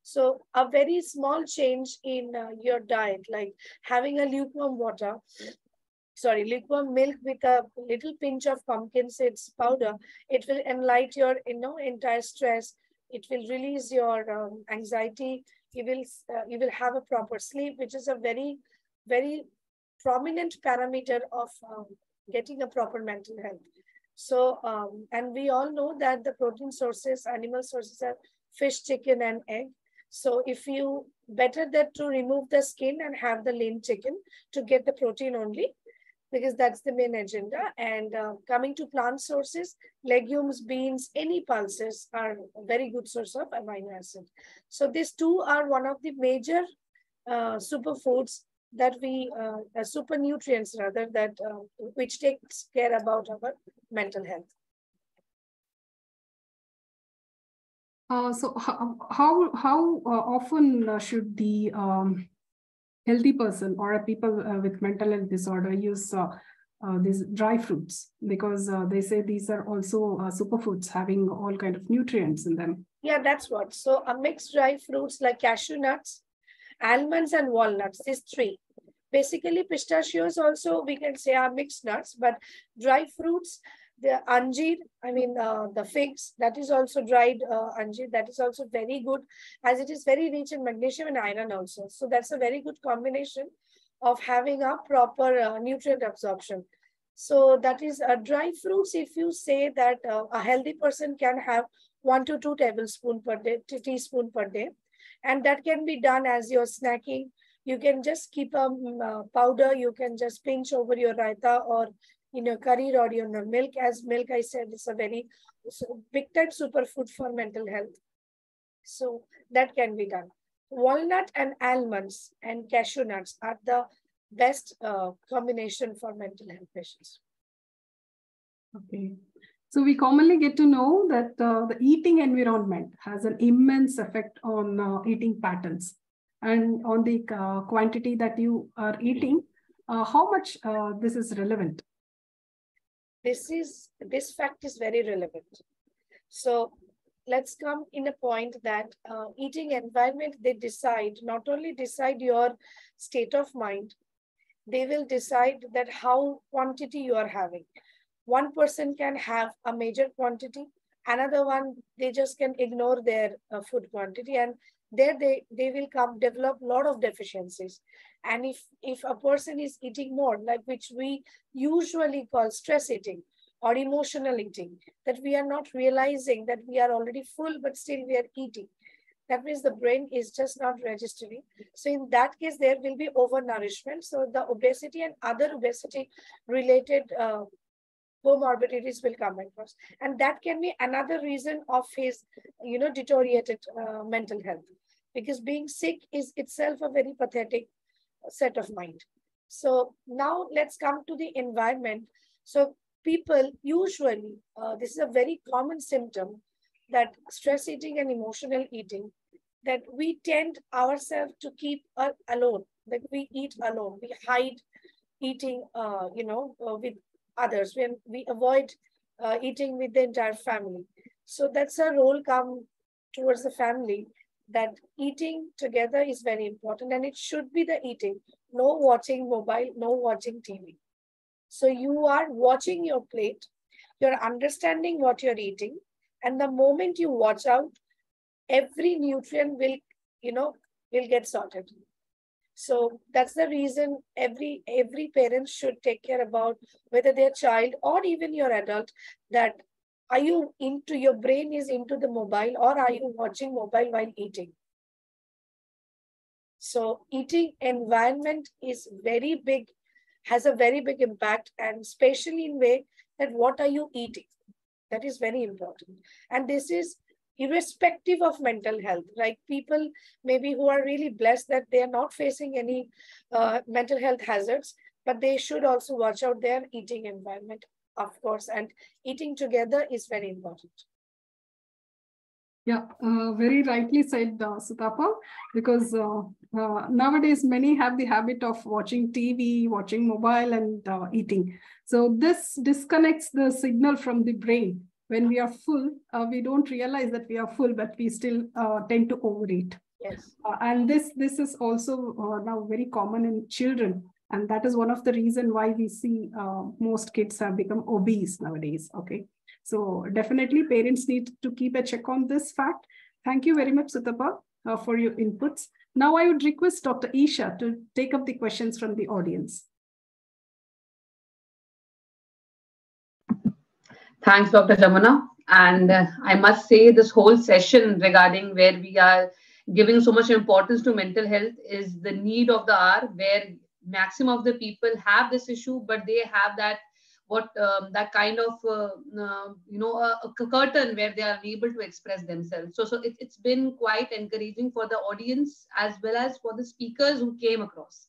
So a very small change in your diet, like having a lukewarm milk with a little pinch of pumpkin seeds powder, it will enlighten your entire stress. It will release your anxiety. You will have a proper sleep, which is a very, very prominent parameter of getting a proper mental health. So, and we all know that the protein sources, animal sources are fish, chicken, and egg. So if you better that to remove the skin and have the lean chicken to get the protein only, because that's the main agenda. And coming to plant sources, legumes, beans, any pulses are a very good source of amino acid. So these two are one of the major superfoods that we, super nutrients rather, that which takes care about our mental health. So how often should the healthy person or a people with mental health disorder use these dry fruits? Because they say these are also superfoods having all kind of nutrients in them. Yeah, that's what. So a mixed dry fruits like cashew nuts, almonds and walnuts, these three. Basically, pistachios also we can say are mixed nuts, but dry fruits, the anjeer, the figs, that is also dried anjeer, that is also very good, as it is very rich in magnesium and iron also. So that's a very good combination of having a proper nutrient absorption. So that is dry fruits. If you say that a healthy person can have 1 to 2 tablespoons per day, teaspoon per day, and that can be done as you're snacking. You can just keep a powder. You can just pinch over your raita or in your curry or your milk. As milk, I said, is a very big time superfood for mental health. So that can be done. Walnut and almonds and cashew nuts are the best combination for mental health patients. Okay. So we commonly get to know that the eating environment has an immense effect on eating patterns and on the quantity that you are eating. How much this is relevant? This fact is very relevant. So let's come in a point that eating environment, they not only decide your state of mind, they will decide that how quantity you are having. One person can have a major quantity, another one, they just can ignore their food quantity, and there they will develop a lot of deficiencies. And if a person is eating more, like which we usually call stress eating or emotional eating, that we are not realizing that we are already full, but still we are eating. That means the brain is just not registering. So in that case, there will be overnourishment. So the obesity and other obesity related comorbidities will come across. And that can be another reason of his, deteriorated mental health. Because being sick is itself a very pathetic set of mind. So now let's come to the environment. So people usually, this is a very common symptom, that stress eating and emotional eating, that we tend ourselves to keep alone, that we eat alone, we hide eating, with others, when we avoid eating with the entire family. So that's a role come towards the family, that eating together is very important, and it should be the eating, no watching mobile, no watching TV. So you are watching your plate, you're understanding what you're eating, and the moment you watch out, every nutrient will get sorted. So that's the reason every parent should take care about whether their child or even your adult, that are you into, your brain is into the mobile, or are you watching mobile while eating? So eating environment is very big, has a very big impact, and especially in way that what are you eating? That is very important. And this is irrespective of mental health, like people maybe who are really blessed that they are not facing any mental health hazards, but they should also watch out their eating environment, of course, and eating together is very important. Yeah, very rightly said, Sutapa, because nowadays many have the habit of watching TV, watching mobile, and eating. So this disconnects the signal from the brain. When we are full, we don't realize that we are full, but we still tend to overeat. Yes. And this is also now very common in children. And that is one of the reasons why we see most kids have become obese nowadays. Okay. So definitely parents need to keep a check on this fact. Thank you very much, Sutapa, for your inputs. Now I would request Dr. Isha to take up the questions from the audience. Thanks, Dr. Jamuna. And I must say this whole session regarding where we are giving so much importance to mental health is the need of the hour, where maximum of the people have this issue, but they have that that kind of a curtain where they are able to express themselves. So it's been quite encouraging for the audience as well as for the speakers who came across.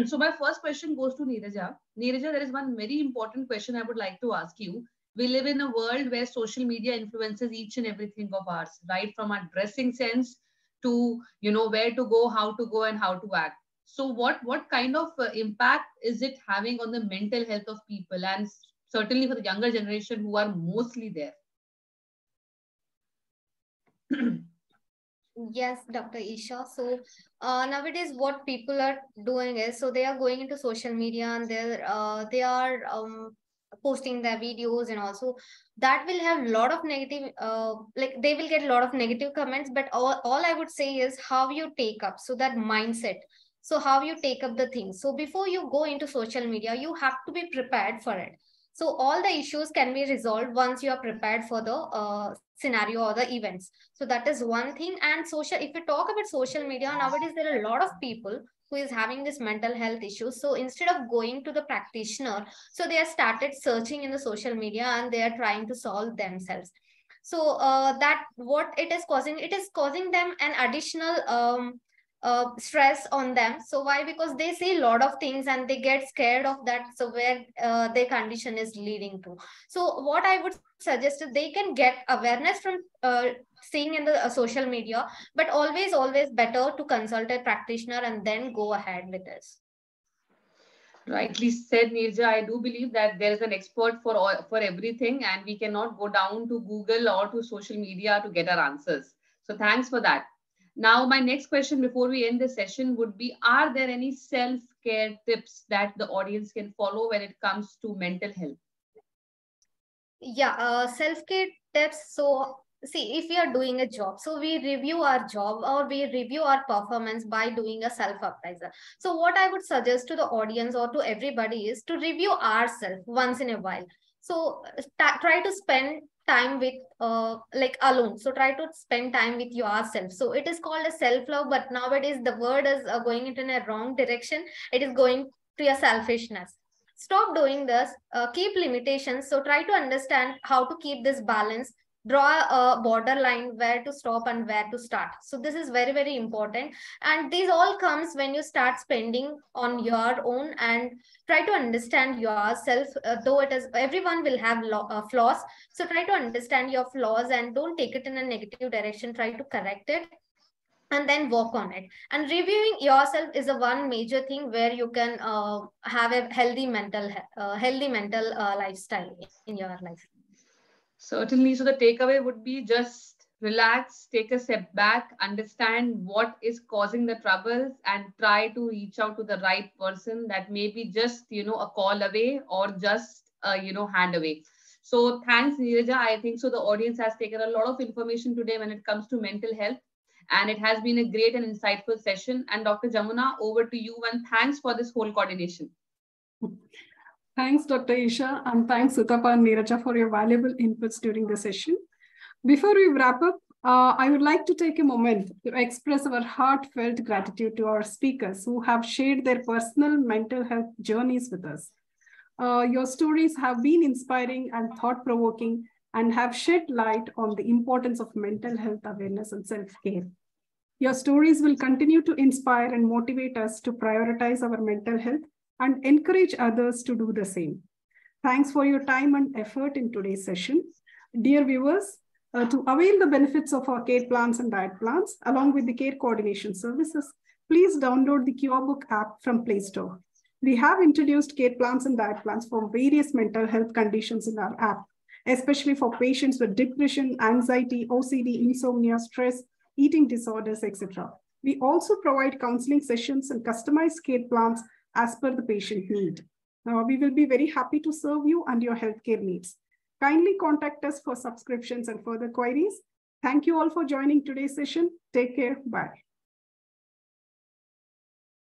So my first question goes to Neeraja. Neeraja, there is one very important question I would like to ask you. We live in a world where social media influences each and everything of ours, right from our dressing sense to where to go, how to go, and how to act. So what kind of impact is it having on the mental health of people, and certainly for the younger generation who are mostly there? Yes, Dr. Isha. So nowadays what people are doing is, so they are going into social media and they are posting their videos, and also that will have a lot of negative, like they will get a lot of negative comments, but all I would say is how you take up, so that mindset, So how you take up the things. So before you go into social media, you have to be prepared for it. So all the issues can be resolved once you are prepared for the scenario or the events. So that is one thing. And if you talk about social media, nowadays there are a lot of people who is having this mental health issues. So instead of going to the practitioner, so they have started searching in the social media and they are trying to solve themselves. So that what it is causing them an additional stress on them. So why? Because they see a lot of things and they get scared of that. So where their condition is leading to. So what I would suggest is they can get awareness from seeing in the social media, but always better to consult a practitioner and then go ahead with this. Rightly said, Neerja. I do believe that there is an expert for everything, and we cannot go down to Google or to social media to get our answers. So thanks for that. Now, my next question before we end the session would be, are there any self-care tips that the audience can follow when it comes to mental health? Yeah, self-care tips. So see, if we are doing a job, so we review our job or we review our performance by doing a self-appraisal. So what I would suggest to the audience or to everybody is to review ourselves once in a while. So try to spend time with like alone. So try to spend time with yourself. So it is called a self-love, but nowadays the word is going into a wrong direction. It is going to your selfishness. Stop doing this, keep limitations. So try to understand how to keep this balance, draw a borderline where to stop and where to start. So this is very, very important. And these all comes when you start spending on your own and try to understand yourself, though it is everyone will have flaws. So try to understand your flaws and don't take it in a negative direction. Try to correct it and then work on it. And reviewing yourself is a one major thing where you can have a healthy mental lifestyle in your life. Certainly. So the takeaway would be just relax, take a step back, understand what is causing the troubles, and try to reach out to the right person that may be just, a call away or just, hand away. So thanks, Neerja. I think so the audience has taken a lot of information today when it comes to mental health. And it has been a great and insightful session. And Dr. Jamuna, over to you. And thanks for this whole coordination. Thanks, Dr. Isha. And thanks, Uttapa and Neeraja, for your valuable inputs during the session. Before we wrap up, I would like to take a moment to express our heartfelt gratitude to our speakers who have shared their personal mental health journeys with us. Your stories have been inspiring and thought-provoking and have shed light on the importance of mental health awareness and self-care. Your stories will continue to inspire and motivate us to prioritize our mental health and encourage others to do the same. Thanks for your time and effort in today's session. Dear viewers, to avail the benefits of our care plans and diet plans, along with the care coordination services, please download the CureBook app from Play Store. We have introduced care plans and diet plans for various mental health conditions in our app, especially for patients with depression, anxiety, OCD, insomnia, stress, eating disorders, etc. We also provide counseling sessions and customized care plans as per the patient need. We will be very happy to serve you and your healthcare needs. Kindly contact us for subscriptions and further queries. Thank you all for joining today's session. Take care. Bye.